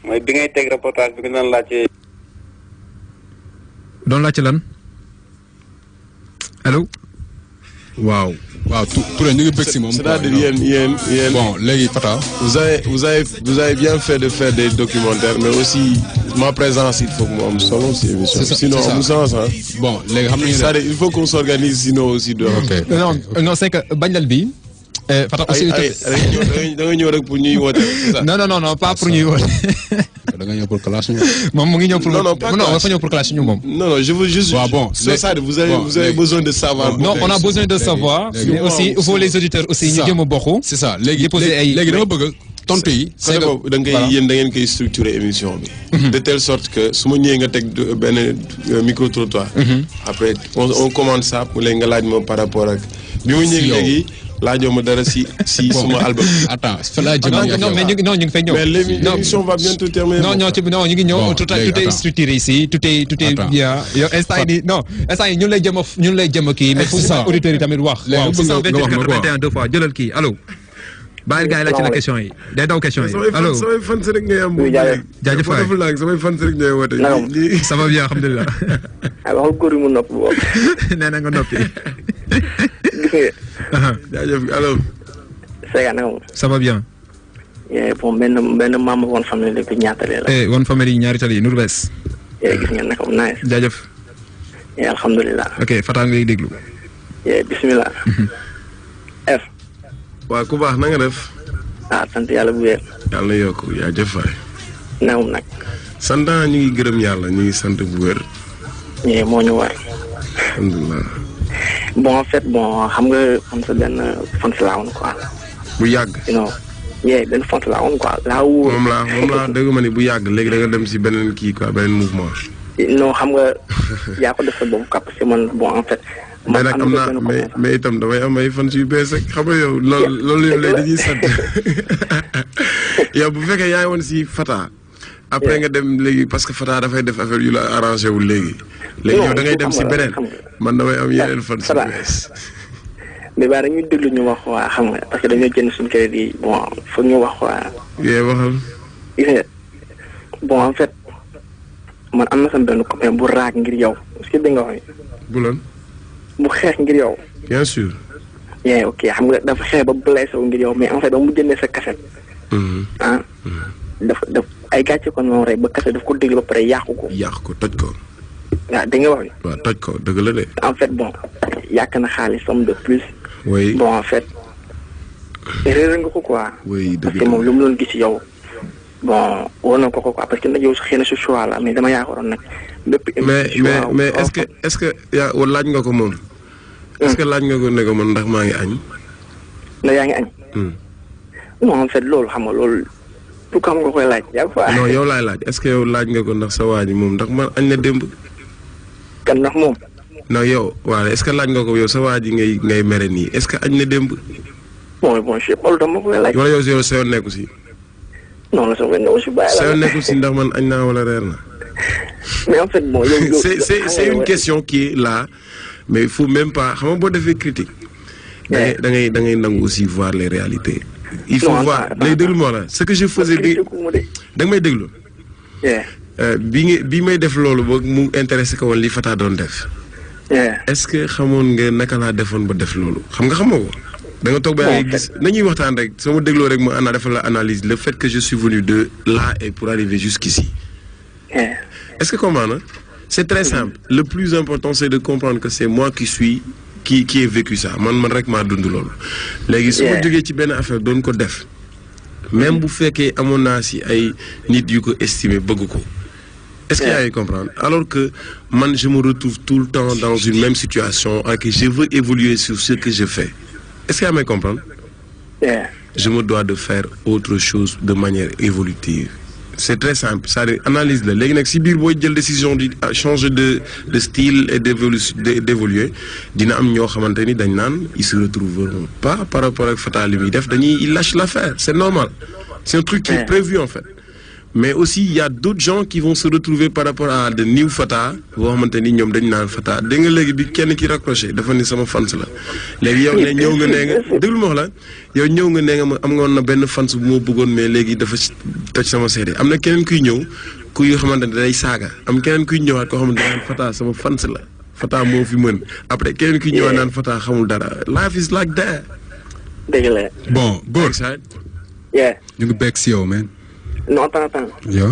mooy bi ngay teg reportage bi nga doon laajte. doon laajte lan. allo. waaw Touré ñu ngi bëgg si moom. c'est-à-dire yéen bon léegi Fata. vous avez bien fait de faire des documentaires mais aussi ma présence il faut que mu am solo si émission. sinon amul sens ah. bon léegi xam nañu c'est-à-dire il faut qu'on s'organise sinon aussi. non c'est que bañal bi. Fata aussi da nga ñëw rek pour ñuy woote c'est ça. non pas pour ñuy woote. da nga ñëw pour classe ñu. moom mu ngi ñëw pour. non pas dafa ñëw pour classe ñu moom. non je veux juste. bon vous avez besoin de savoir. non on a besoin de savoir. mais aussi il faut les auditeurs aussi ñu jëm a bokk. c'est ça léegi dama bëgg tontu yi. c'est que da ngeen koy structurer émission bi. de telle sorte que su ma ñëwee nga teg benn micro trottoir. après on commande ça pour léegi nga laaj ma par rapport ak. bi ma ñëwee léegi. laajoo ma dara si suma album. attends fa laa jëm. non mais ñu ngi fay ñëw. mais l'émission va bientôt terminer. non ñu ngi ñëw tout est structuré ici tout est bien. yow instant yi ñun lay jëm a kii. mais fu sa auditeurs yi tamit wax. léegi nga wax ma quoi 21 deux fois jëlal kii allo. bàyyil gars yi la ci la question yi day daw question yi allo. samay fan rek ngay am. jaajëf waay samay fan rek ngay woote. ça va bien alhamdulilah. waxal góor yi mu nopp boobu. nee na nga noppi. jaajëf allo. Sega naka moom. ça va bien. bon benn membre One Family la bi ñaatalee la. One Family ñaari tali Nour Bess. gis ngeen naka moom nice. jaajëf. alhamdulilah. ok Fata ngay déglu. bismillah. waaw ku baax na nga def. sant yàlla bu wér. yàlla yokk yaa jëf waay. naam nag. sant ñu ngi gërëm yàlla ñu ngi sant bu wér. moo ñu war. alhamdulilah. bon en fait xam nga am sa benn font laa woon quoi. bu yàgg. non benn font laa woon quoi moom laa dégg ma ni bu yàgg léegi da nga dem si beneen kii quoi beneen mouvement. non xam nga yaa ko def sa boobu quoi parce que man en fait. mais nag am naa mais itam damay am ay fan yu bees rek xam nga yow loolu yow lay dañuy sant yow bu fekkee yaa ngi woon si Fata. après nga dem léegi parce que Fata dafay def affaire yu la arrangé wul léegi. léegi yow da ngay dem si beneen man damay am yeneen fan si bees. mais ba dañuy déglu ñu wax waa xam nga parce que dañoo jënd suñu crédit foog ñu wax waa. waxal. gis nga en fait man am na sama benn copain bu raag ngir yow est-ce que dégg nga wax. bu lan. bu xeex ngir yow. bien sûr. ok xam nga dafa xeex ba blessé wu ngir yow mais en fait ba mu jëndee sa cassette. daf ay gàcce kon moom rek ba cassette daf ko déglu ba pare yàqu ko. toj ko. waaw dégg nga wax bi. waaw toj ko dëgg la de. en fait yàq na xaalisam de plus. oui en fait réer nga ko quoi. oui parce que moom lu mu doon gis ci yow. war na ko quoi parce que nag yow xëy na sa choix la mais dama yaakaaroon nag. mais est-ce que yaa laaj nga ko moom. est-ce que laaj nga ko ne ko man ndax maa ngi añ. ndax yaa ngi añ. non en fait loolu xam nga loolu. pour xam nga koy laaj yaa fa. non yow laay laaj est-ce que yow laaj nga ko ndax sa waa ji moom ndax man añ na démb. kan ndax moom. non yow waaw est-ce que laaj nga ko yow sa waa ji ngay mere nii est-ce que añ na démb. bon je sais pas dama koy laaj. wala yow sa yoon nekku si. non la sa yoon nekku si bàyyi la. sa yoon nekku si ndax man añ naa wala reer na. mais en fait yow. c'est une question qui est là mais il faut même pas xam nga boo defee critique. da ngay nangu aussi voir les réalités. il faut voir lay déglu moo la ce que je faisais bi da nga may déglu. bi may def loolu ba mu intéressé ko woon li Fata doon def. est-ce que xamoon nga naka laa defoon ba def loolu xam nga xamoo ko da nga toog ba ay gis nañuy waxtaan rek sama dégloo rek ma defal la analyse le fait que je suis venu de là et pour arriver jusqu'ici est-ce que comment hein? C'est très simple le plus important c'est de comprendre que c'est moi qui ai vécu ça man rek maa dund loolu léegi su ma jógee ci benn affaire doon ko def même bu fekkee amoon naa si ay nit yu ko estimer bëgg ko est-ce qu'il y a à comprendre alors que man je me retrouve tout le temps dans une même situation et que je veux évoluer sur ce que je fais est-ce qu'il y a à comprendre je me dois de faire autre chose de manière évolutive c'est très simple c'est-à-dire analyse la léegi nag si biir booy jël décision di changer de style et d'évoluer dina am ñoo xamante ni dañ naan ils se retrouveront pas par rapport ak Fata li muy def ils lâchent l'affaire c'est normal c'est un truc qui est prévu en fait mais aussi il y a d'autres gens qui vont se retrouver par rapport à de new Fata boo xamante ni ñoom dañ naan Fata dégg nga léegi bi kenn ki raccroché dafa ni sama fans la léegi yow ne ñëw nga nee nga déglu ma wax la yow ñëw nga nee nga ma am nga woon na benn fans bu ma bëggoon mais léegi dafa toj sama CD am na keneen kuy ñëw kuy xamante ne day saaga am keneen kuy ñëwaat koo xamante ne naan Fata sama fans la Fata moo fi mën après keneen kuy ñëwaat naan Fata xamul dara life is like that. dëgg la. bon góor. ñu ngi bekk si yow man. non attends. yow.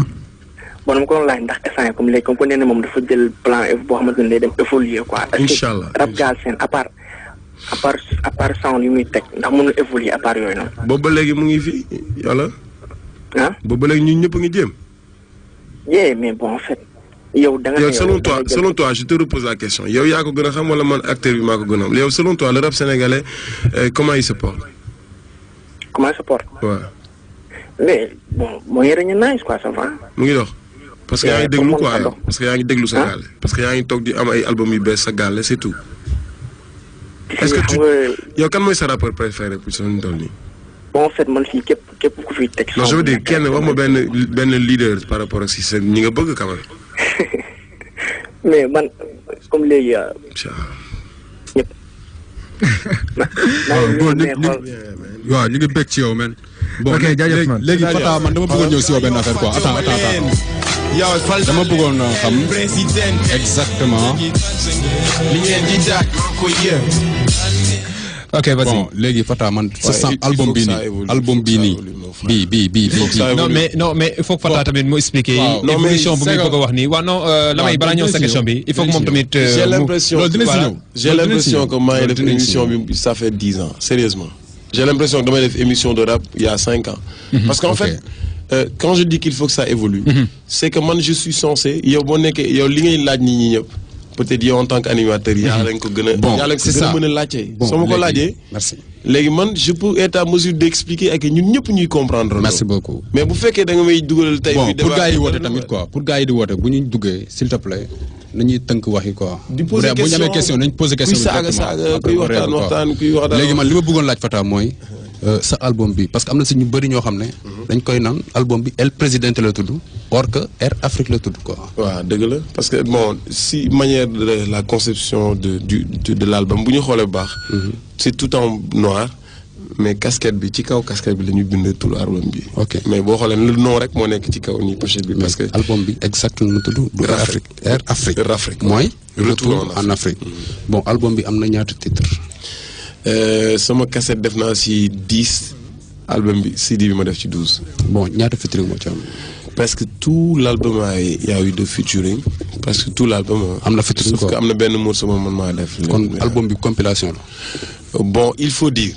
bon dama ko doon laaj ndax instant comme léegi comme que nee na moom dafa jël plan boo xamante ne day dem évoluer quoi. incha allah rap Galsen à part sound yu muy teg ndax mënul évoluer à part yooyu noonu. boobu ba léegi mu ngi fi yàlla. ah boobu ba léegi ñun ñëpp a ngi jéem. mais bon en fait. yow da nga yow selon toi je te repose la question yow yaa ko gën a xam wala man acteur bi maa ko gën a xam yow selon toi le rap sénégalais comment il se porte. comment il se porte. waaw. mais bon moo ngi rëññee nice quoi ça va. mu ngi dox parce que yaa ngi déglu quoi yow parce que yaa ngi déglu sa gaale parce que yaa ngi toog di am ay album yu bees sa gaale c'est tout. est-ce que yow kan mooy sa rappeur préféré pour suñu tool nii. bon en fait man fii képp ku fi teg. non je veux dire kenn wax ma benn leader par rapport ak si sa ñi nga bëgg quand même. mais man comme léegi. ñëpp. waaw ñu ngi bëgg ci yow man. bon ok jaajëf man léegi Fata man dama bëggoon ñëw si yow benn affaire quoi attends dama bëggoon xam exactement. ok vas-y bon léegi Fata man sa album bii nii bii non mais il faut que Fata tamit mu expliquer évolution bu muy bëgg a wax nii waaw non la may balaa ñëw sa question bi il faut que moom tamit j'ai l'impression que maa ngi def émission bi ça fait 10 ans sérieusement j'ai l'impression que damay def émission de rap il y a 5 ans parce qu'en fait quand je dis qu'il faut que ça évolue c'est que man je suis censé yow boo nekkee yow li ngay laaj nit ñi ñëpp peut-être yow en tant qu'animateur yaa lañ ko gën a yaa lañ ko gën a mën a laajte soo ma ko laajee merci léegi man je peux être à mesure d'expliquer ak ñun ñëpp ñuy comprendre merci beaucoup mais bu fekkee da nga may dugalal tey bon pour gars yi woote tamit quoi pour gars yi di woote bu ñu duggee s'il te plaît nañuy tënk waxi quoi di poser question bu ñu amee question nañ poser question kuy waxtaan kuy wax léegi man li ma bëggoon laaj Fata mooy sa album bi parce que am na si ñu bëri ñoo xam ne dañ koy naan album bi El Presidente la tudd or que Air Afrique la tudd quoi. waaw dëgg la parce que bon si manière de la conception de l'album bu ñu xoolee bu baax c'est tout en noir mais casquette bi ci kaw casquette bi la ñu bind tout album bi. ok mais boo xoolee le nom rek moo nekk ci kaw nii pochette bi parce que album bi exactement mu tudd du Air Afrique mooy retour en Afrique bon album bi am na ñaata titre sama cassette def naa si 10 album bi CD bi ma def ci 12. bon ñaata featuring moo ci am. presque tout l'album y a eu de featuring presque tout l'album am na featuring sauf que am na benn morceau man maa def. kon album bi compilation la. bon il faut dire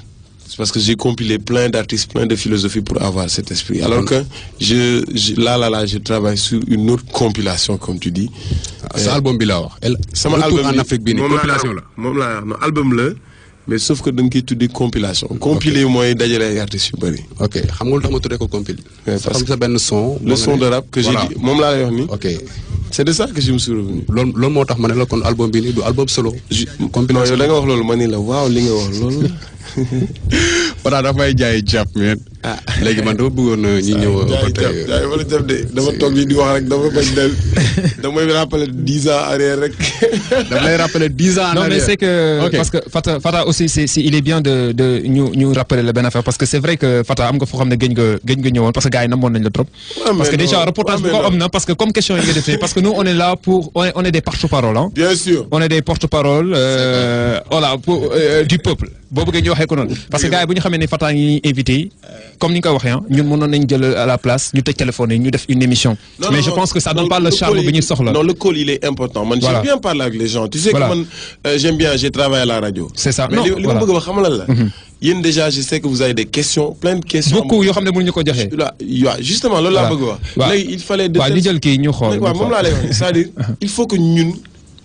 parce que j'ai compilé plein d'artistes plein de philosophies pour avoir cet esprit alors que je travaille sur une autre compilation comme tu dis. sa album bi laa wax. sama album en Afrique bi nii compilation la moom laa wax non album la. mais sauf que da nga koy tuddee compilation. compilé mooy dajale ay artistes yu bëri. ok xam nga lu tax ma tuddee ko compilé. parce que sa benn son. le son de rap que j'ai dit moom laa lay wax nii. ok c'est de ça que je me suis revenu. loolu moo tax ma ne la kon album bi nii du album solo. compilation non yow da nga wax loolu ma ni la waaw li nga wax loolu. Fata dafay jaay jàpp mais. léegi man dama bëggoon ñu ñëw ba tey jaay wala jëm de dama toog nii di wax rek dama bañ del damay rappeler 10 ans arrière rek dama lay rappeler 10 ans en non arrière. mais c'est que parce que Fata aussi c'est il est bien de ñu rappeler la benn affaire parce que c'est vrai que Fata am nga foo xam ne gëj nga ñëwoon parce que gars yi namoon nañ la trop parce que déjà reportage bu ko am na parce que comme question yi nga defee parce que nous on est là pour on est des porte-parole hein. Bien sûr on est des porte-parole voilà pour du peuple boo bëggee ñu waxee ko noonu parce que gars yi bu ñu xamee ne Fata ngi invité comme ni nga ko waxee ah ñun mënoon nañ jël à la place ñu tëj téléphone yi ñu def une émission mais je pense que ça donne pas le charme bi ñu soxla. Non, le call il est important man j'aime bien parler avec les gens tu sais que man j'aime bien j'ai travaillé à la radio. C'est ça mais li ma bëgg wax xamal la yéen déjà je sais que vous avez des questions plein de questions. beaucoup yoo xam ne mënuñu ko joxe. justement loolu laa bëgg wax. léegi il fallait de di jël kii ñu xool waaw moom laa lay wax c'est-à-dire il faut que ñun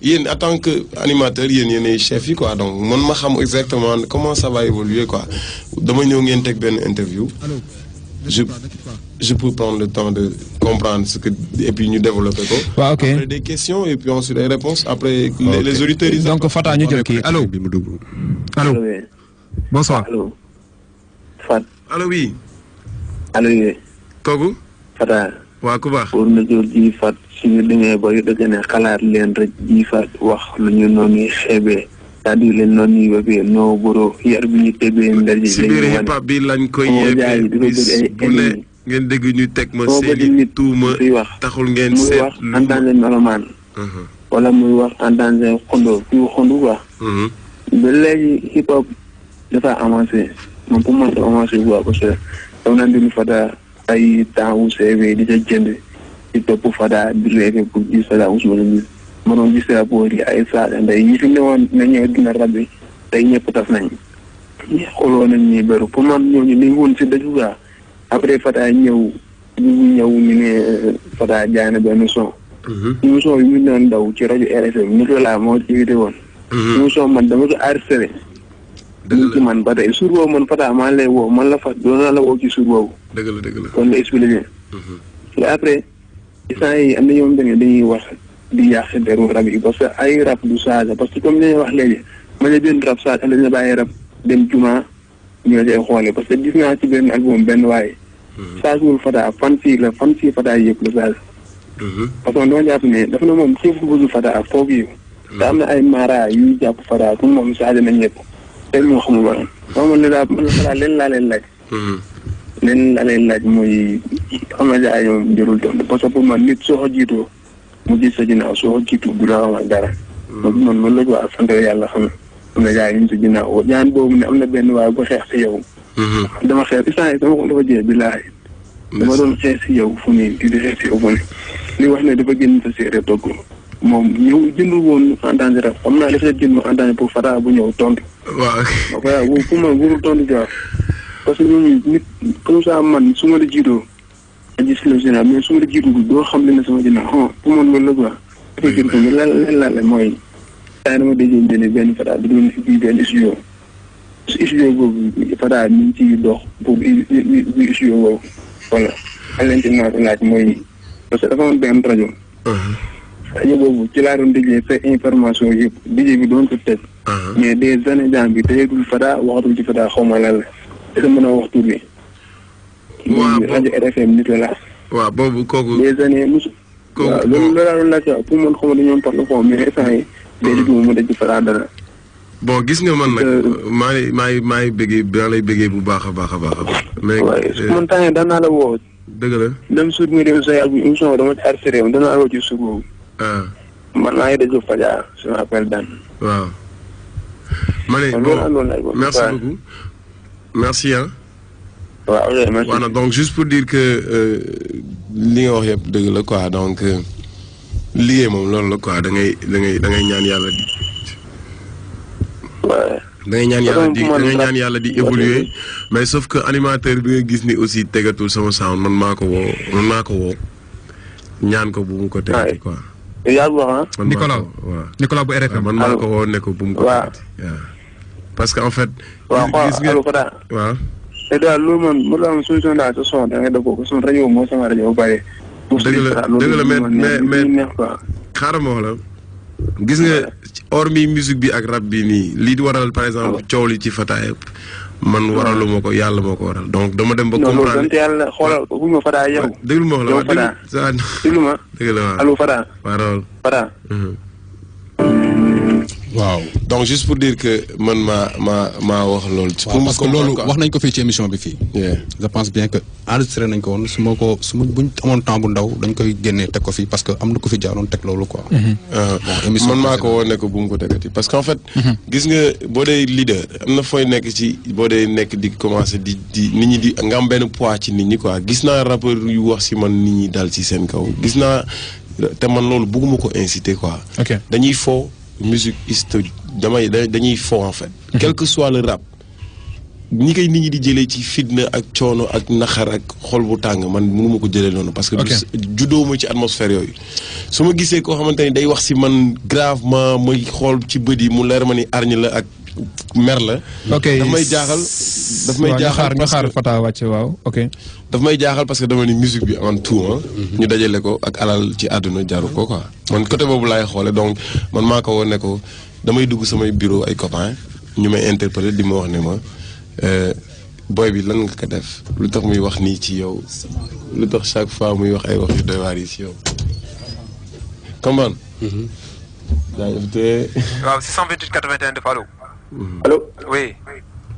yéen en tant que animateur yéen chef yi quoi donc man ma xam exactement comment ça va évoluer quoi dama ñëw ngeen teg benn interview. Je peux prendre le temps de comprendre ce que et puis ñu développer ko. waaw ok après des questions et puis ensuite des réponses après les auditeurs. donc Fata ñu jël kii allo. allo. bonsoir. allo. Fat. allo oui. allo oui. kooku. Fata. waa ku baax. pour na jël ji Fat suñu demee ba dëgg ne xalaat leen rek ji Fat wax lu ñu noonu xeebee. c'est-à-dire leen noonu ñuy wëppee noo boro yar bi ñu tebee ndar ji. si biir hip hop bi lañ koy yebbee bis bu ne ngeen dégg ñu teg ma seeni tuuma taxul ngeen seet muy wax en tant que melomaan wala muy wax en tant que xondo kuy xondu quoi ba léegi hip hop dafa avancé moom pour man dafa avancé quoi parce que dam naan dinu Fata ay temps wu CV di ca jënd di topp Fata di rêve pour gis Fata Ousmane ma doon gis rapport yi ay saaga ndey ñi fi newoon na ñëw dina rab bi tey ñëpp taf nañ ñi xooloo nañ ñuy bëru pour man ñooñu dañ woon si dëju gaa après Fata ñëw ñu ne Fata jaay na benn son émission yi mu doon daw ci rajo RFM Nicolas moo ci invité woon émission man dama ko enregistré ñu ci man ba tey suur boobu man Fata maa lay woo man la fat doon naa la woo ci suur boobu dëgg la kon la expliqué mais après instant yi am na ñoom dañuy wax di yàq deru rab yi parce que ay rab du saaga parce que comme li ñuy wax léegi ma ne benn rab saaga la ñu bàyyi rab dem juma ñu la cay xoolee parce que gis naa ci benn album benn waaye saagul Fata fan si Fata yëpp la saaga parce que dama jàpp ne dafa ne moom képp ku bëgg Fata foog yi te am na ay mara yuy jàpp Fata pour moom saaga nañ ñëpp te moo xamul woon man ne daal man Fata leen laa leen laaj mooy xam nga jaay ñoom jërul tontu parce que pour man nit soo ko jiitoo mu gis sa ginnaaw soo jiitu du la wax dara. donc man loolu la ko wax sant yàlla xam na jaay ñu sa ginnaaw ñaan boobu ne am na benn waay bu xeex si yow. dama xeex instant yii sama ko dafa jeex billaahi. dama doon xeex si yow fu nii di xeex si yow fu ne li wax ne dafa génn sa séeréer togg moom ñëw jëndul woon en tant que rab xam naa dafa jënd en tant que pour Fata bu ñëw tontu. waaw pour man warul tontu jaar parce que ñooñu nit comme ça man su ma la jiitoo. gis la général mais su ma la jiitu doo xam ne sama ginnaaw pour man loolu la quoi. dafa gën ko lan la mooy. saa dama déggee jëlee benn Fata di doon ubbi benn studio. studio boobu Fata ñu ngi ciy dox pour ubbi studio boobu. voilà xam leen ci naa ko laaj mooy parce que dafa am benn rajo. rajo boobu ci laa doon déggee sa information yëpp DJ bi doon ko teg. mais des années daan bi tëyeetul Fata waxatul ci Fata xaw ma lan la. est-ce que mën a wax tur bi. waaw rajo RFM Nicolas. waaw boobu kooku. des années mosu. kooku waaw loolu la doon laajte pour man xaw ma dañoo porte fond mais instant yi. day dugg mu daj ci Fata dara. bon gis nga man nag maa ngi bëggee maa lay bëggee bu baax a baax a baax. mais man temps yii daan naa la woo. dëgg la. dem suut muy dem sa yàgg émission dama ci arrêté woon danaa la woo ci suuf boobu. man maa ngi déglu Fadia sama appel daan. waaw. ma ne bon merci beaucoup. merci hein. waaw merci. voilà donc juste pour dire que li nga wax yëpp dëgg la quoi donc liggéey moom loolu la quoi da ngay ñaan yàlla di. da ngay ñaan yàlla di évoluer mais sauf que animateur bi nga gis ni aussi tegatul sama sound man maa ko woo ñaan ko bu mu ko tegati quoi. yaa ngi wax Nicolas bu RFM man maa ko woo ne ko bu mu ko tegati waaw parce que en fait. gis nga waaw. te daal loolu man mu la am solution daal sa son da nga def ko son rajo moo sama rajo ba pare. dëgg la mais xaaral ma wax la gis nga hormis musique bi ak rap bi nii lii di waral par exemple coow li ci Fata yëpp man waraluma ko yàlla moo ko waral donc dama dem ba comprendre non yàlla xoolal bu ma Fada yow. déglu ma wax la Fada déglu ma. dëgg la waaw allo Fada. Fada. waaw donc juste pour dire que man maa wax loolu. parce que loolu wax nañ ko fii ci émission bi fii. je pense bien que enregistré nañ ko woon su ma buñ amoon temps bu ndaw dañ koy génnee teg ko fii parce que am na ko fi jaaroon teg loolu quoi. man maa ko woon ne ko bu mu ko tegati parce que en fait. gis nga boo dee leader am na fooy nekk ci boo dee nekk di commencer di nit ñi di nga am benn poids ci nit ñi quoi gis naa rappeur yu wax si man nit ñi dal ci seen kaw gis naa te man loolu bëgguma ko inciter quoi. dañuy fo. musique historique dañuy fo en fait. quel que soit le rap ni koy nit ñi di jëlee ci fitna ak coono ak naxar ak xol bu tàng man mënuma ko jëlee noonu parce que juddoo ma ci atmosphère yooyu su ma gisee koo xamante ni day wax si man gravement may xool ci bët yi mu leer ma ni arñ la ak mer la daf may jaaxal nga xaar Fata wàcce waaw daf may jaaxal parce que dama ni musique bi avant tout ñu dajale ko ak alal ci àdduna jaru ko quoi man côté boobu laay xoole donc man maa ko woon ne ko damay dugg samay bureau ay copains ñu may interpeller di ma wax ne ma boy bi lan nga ko def lu tax muy wax nii ci yow lu tax chaque fois muy wax ay wax yu doy waar yi ci yow comprendre jaajëf te waaw 628 81 def allo allo oui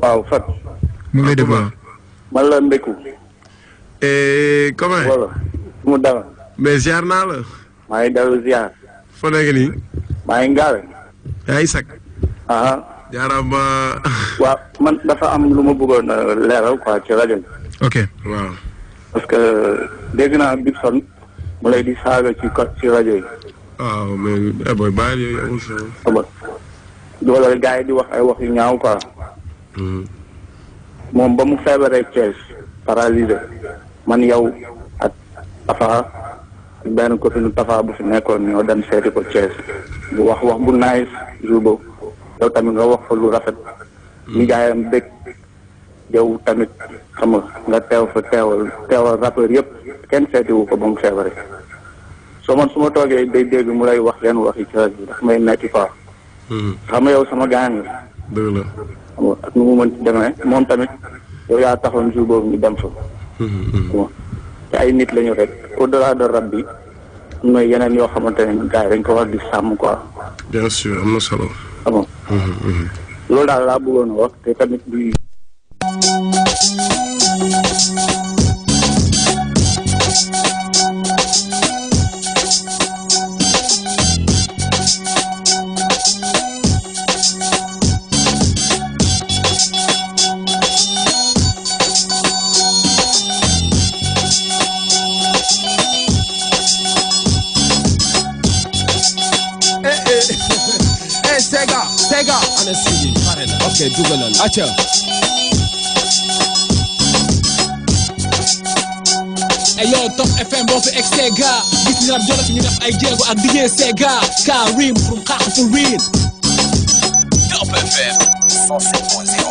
waaw Fat mu ngi lay déglu man la Mbékou comment voilà mu dara mais ziar naa la maa ngi dalu ziar foo nekk nii maa ngi ngaale yaa ngi sag jaaraama waaw man dafa am lu ma bëggoon leeral quoi ci rajo bi waaw parce que dégg naa Bibson mu lay di saaga ci rajo yi waaw mais boy bàyyi yooyu amul solo doole gars yi di wax ay wax yu ñaaw quoi moom ba mu feebaree Thiès paralysé man yow ak Tafa ak benn copine Tafa bu fi nekkoon ñoo dem seeti ko Thiès bu wax bu nice jour boobu yow tamit nga wax fa lu rafet nijaayam dëkk yow tamit xam nga teew fa teewal rappeur yëpp kenn seetiwu ko ba mu feebaree soo man su ma toogee day dégg mu lay wax leen wax yi ci rajo daf may metti quoi xam nga yow sama gaañ la dëgg la ak nu mu mën ci demee moom tamit yow yaa taxoon jour boobu ñu dem fa te ay nit lañu rek au delà de rab bi am na yeneen yoo xamante ne gars yi dañ ko war di sàmm quoi bien sûr am na solo bon loolu daal laa bëggoon a wax te tamit di Sega ana sigi pare na ok dugalal acca Yo Top FM boo fi egg Sega gis ni rab Jolof ñu def ay jéego ak DJ Sega Karim from Khaka for real Top FM 107.0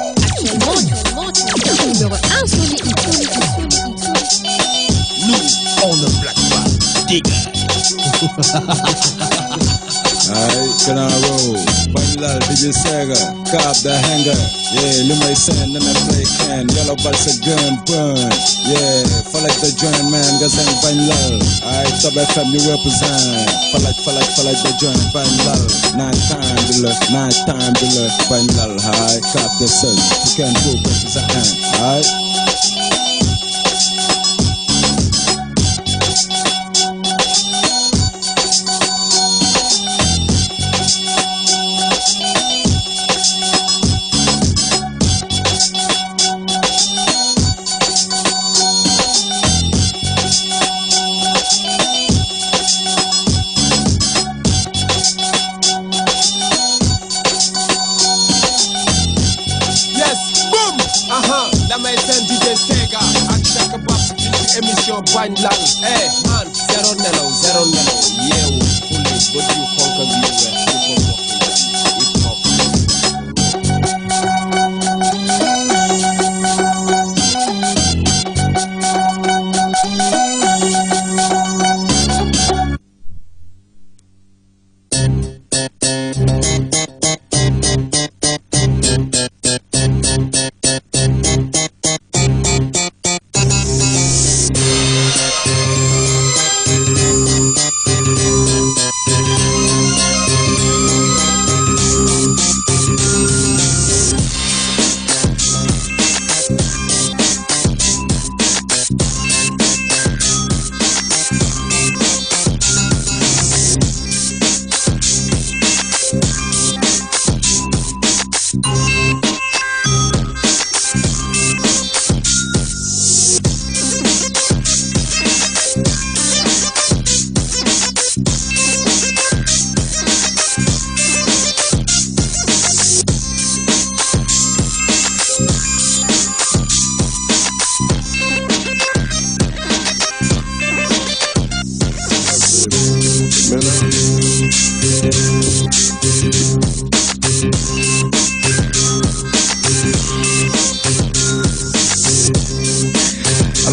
numéro 1 sur les Nous on the black bar digga Alright, can I roll? Bangla, DJ Sega, cop the hanger. Yeah, you may send and I play can. Yellow bus a gun burn. Yeah, for like the joint man, got sang Bangla. Alright, Top FM, you represent. For like the joint Bangla. Night time, below Bangla. High, cop the sun. You can go represent. Alright. Bañ lal eh man zero nelaw yeewu fulli bët yu xonk ak yu weex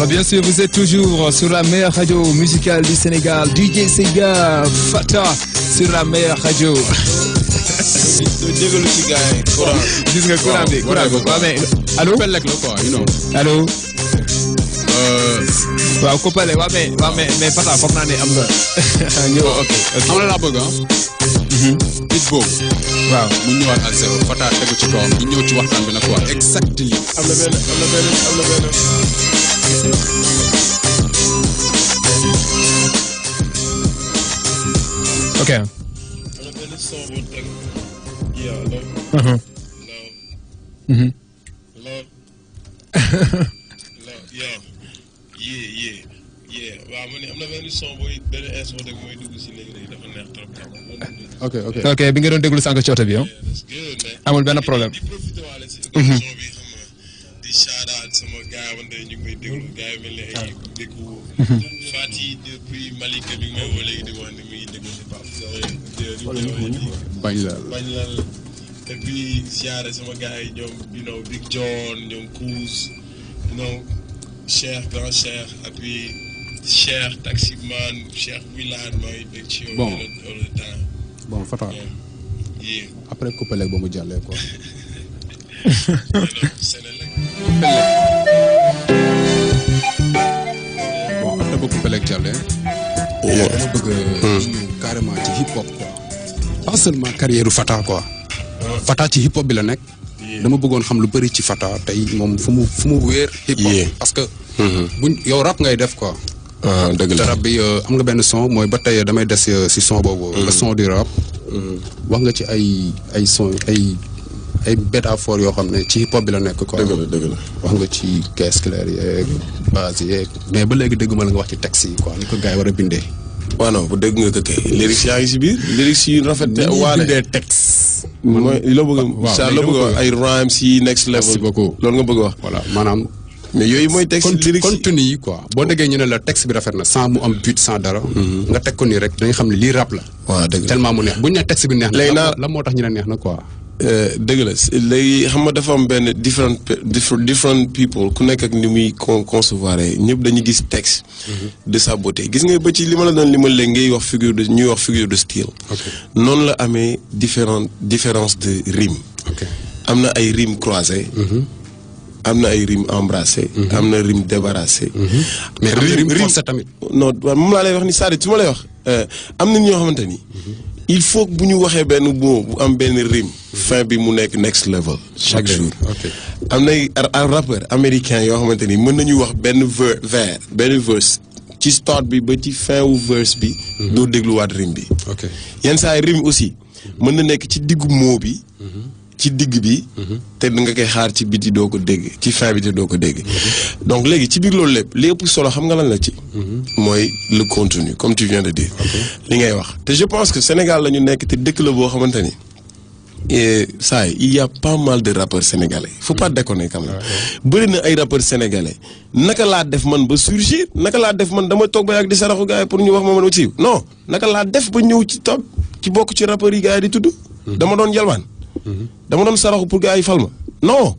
Alors bien sûr, vous êtes toujours sur la meilleure radio musicale du Sénégal, DJ Sega, Fata, sur la meilleure radio. jégalu ci gars yi courant. Gis nga courant bi waaw mais allo. Pelek la quoi, you know. allo. waaw Kopale waaw mais Fata foog naa ne am nga. ñëw ok. xam nga laa bëgg hit boobu. waaw mu ñëwaat à zéro Fata tegu ci kawam ñu ñëw ci waxtaan bi nag quoi exactly. am na benn. ok. waaw man am na benn son booy benn instant rek mooy dugg si léegi dafa neex trop. ok bi nga doon déglu sànq cooto bi amul benn problème. di shout-out sama gars yi wante ñu ngi may déglu gars yi mel ne ay déglu Fati depuis Malika mi ngi may woo léegi di wax ne mi ngi déglu si Pape bañ la et puis siyaare sama gars yi ñoom Big John ñoom Kous Cheikh grand Cheikh et puis Cheikh Taximan Cheikh Wilane maa ngi dégg ci yow. bon Fata après Kopelek ba mu jàllee quoi. bon après ba Kopelek jàllee. dama bëgg carrément ci hip hop quoi. pas seulement carrière Fata quoi. Fata ci hip hop bi la nekk. dama bëggoon xam lu bëri ci Fata tey moom fu mu wéer hip hop parce que buñ yow rap ngay def quoi. dëgg la te rap bi am nga benn son mooy ba tey damay des si son boobu. le son du rap. wax nga ci ay son ay métaphores yoo xam ne ci hip hop bi la nekk quoi. dëgg la wax nga ci caisse claire yeeg base yeeg mais ba léegi dëgg ma la nga wax ci texte yi quoi ni ko gars yi war a bindee. waaw non bu dégg nga ko kay lyrics yaa ngi si biir lyrics yi rafet te waane bindee texte. mooy loo bëgg a wax ay rhymes yi next level. merci beaucoup loolu nga bëgg a wax. voilà maanaam. mais yooyu mooy texte lyrics contenu yi quoi boo déggee ñu ne la texte bi rafet na sans mu am but sans dara. nga teg ko nii rek dañu xam ne lii rap la. waaw dëgg la tellement mu neex bu ñu ne texte bi neex na. léegi naa la moo tax ñu ne neex na quoi. dëgg la léegi xam nga dafa am benn different people ku nekk ak ni muy concevoir ñëpp dañuy gis texte de sa beauté gis nga ba ci li ma la doon li ma léegi ngay wax ñuy wax figure de style. noonu la amee différence de rime. am na ay rime croisé. am na ay rime embrassé. am na rime débarrassé. mais am na rime forcé tamit. non moom laa lay wax ni c'est-à-dire su ma lay wax am na ñoo xamante ni. il faut que bu ñu waxee benn mot bu am benn rime fin bi mu nekk next level chaque jour. am na ay rappeur américain yoo xamante ni mën nañu wax benn benn verse ci start bi ba ci fin wu verse bi. doo dégluwaat rime bi. yenn saa yi rime aussi mën na nekk ci diggu mot bi. ci digg bi. te nga koy xaar ci biti doo ko dégg ci fin bi te doo ko dégg. donc léegi ci biir loolu lépp li ëpp solo xam nga lan la ci. mooy le contenu comme tu viens de dire. li ngay wax te je pense que Sénégal la ñu nekk te dëkk la boo xamante ni. ça il y a pas mal de rappeurs sénégalais faut pas déconner quand même. bëri na ay rappeurs sénégalais naka laa def man ba surgir naka laa def man dama toog ba yàgg di saraxu gars yi pour ñu wax ma man aussi non naka laa def ba ñëw ci toog ci bokk ci rappeurs yi gars yi di tudd. dama doon jalwaan. dama doon saraxu pour gars yi fal ma non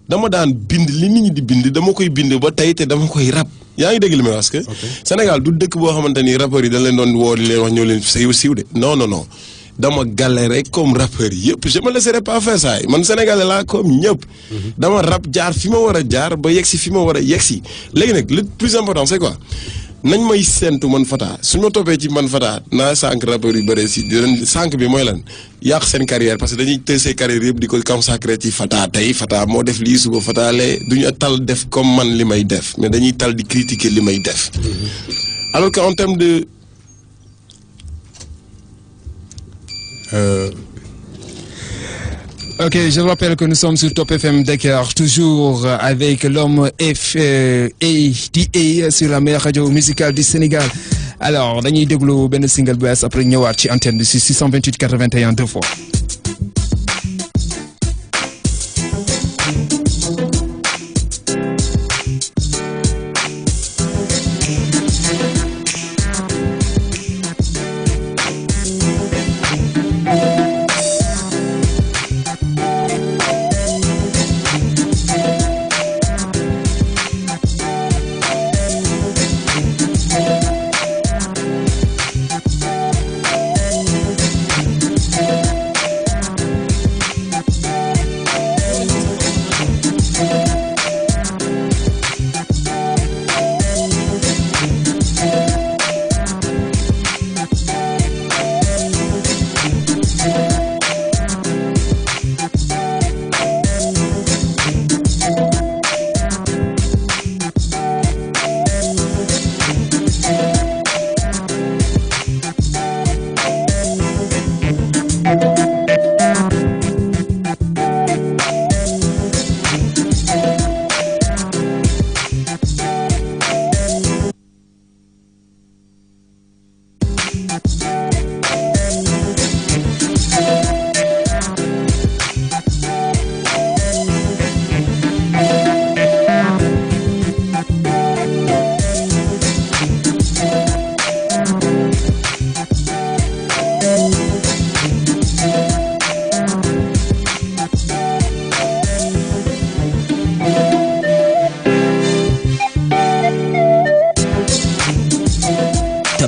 dama daan bind li nit ñi di bind dama koy bind ba tey te dama koy rap yaa ngi dégg li may wax que Sénégal du dëkk boo xamante ni rappeurs yi dañ leen doon woo di leen wax ñëw leen siiw de non dama galéré comme rappeurs yëpp je me laisserai pas faire ça man sénégalais laa comme ñëpp. dama rap jaar fi ma war a jaar ba yegsi fi ma war a yegsi léegi nag le plus important c'est quoi nañ may séntu man Fata suñ ma toppee ci man Fata naa sànq rappeurs yu bëri si dinañ sànq bi mooy lan yàq seen carrière parce que dañuy tëj seen carrière yëpp di ko consacré ci Fata tey Fata moo def lii suba Fata lee duñu tal def comme man li may def mais dañuy tal di critiquer li may def. alors que en termes de. Ok, je rappelle que nous sommes sur Top FM Dakar, toujours avec l'homme FADA sur la meilleure radio musicale du Sénégal. Alors, dañuy déglu benn single bu bees après ñëwaat ci antenne bi ci 628 81 deux fois.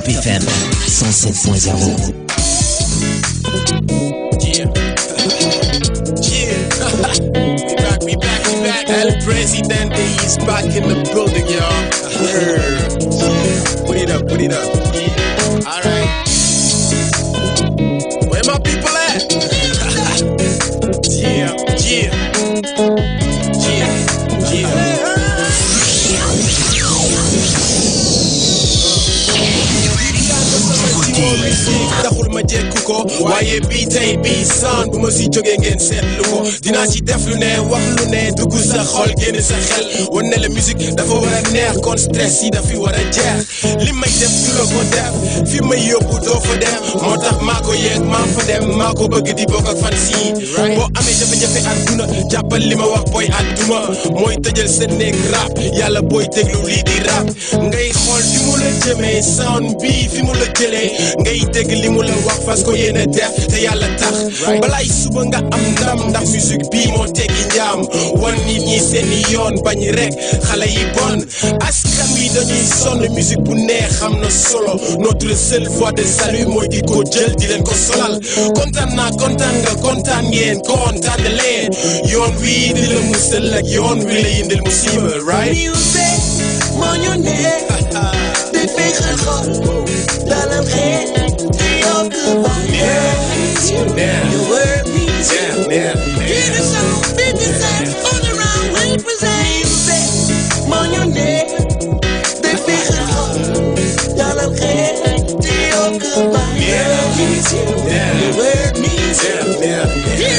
Hip-Hop FM 107.0. We back. El Presidente is back in the building, y'all. Put it up. Yeah. All right. Where my people at? Yeah. taxul ma jekku ko waaye bii tey bii sound bu ma si jógee ngeen seetlu ko dinaa ci def lu ne wax lu ne dugg sa xol génn sa xel wan ne la musique dafa war a neex kon stress yi dafi war a jeex li may def du la ko def fi may yóbbu doo fa dem moo tax maa ko yeeg maa fa dem maa ko bëgg di bokk ak fan si boo amee jafe-jafe àdduna jàppal li ma wax booy àdduma mooy tëjal sa néeg rap yàlla booy déglu lii di rap ngay xool fi mu la jëmee sound bi fi mu la jëlee ngay dégg li mu la wax fas ko yéene def te yàlla tax balaay suba nga am ndam ndax musique bii moo teggi njaam wan nit ñi seeni yoon bañ rek xale yi bon askan wi dañuy sonn musique bu neex xam na solo notre seule voie de salut mooy di ko jël di leen ko solal kontaan naa kontaan nga kontaan ngeen kontaan na leen yoon wi di la musal ak yoon wi la indil musiba right music moo ñu neex di fexal xol dalam xel di yokk your word means hear the song 50 Cent all around represent music moo ñu neex di fexal xol dalam xel di yokk your word means hear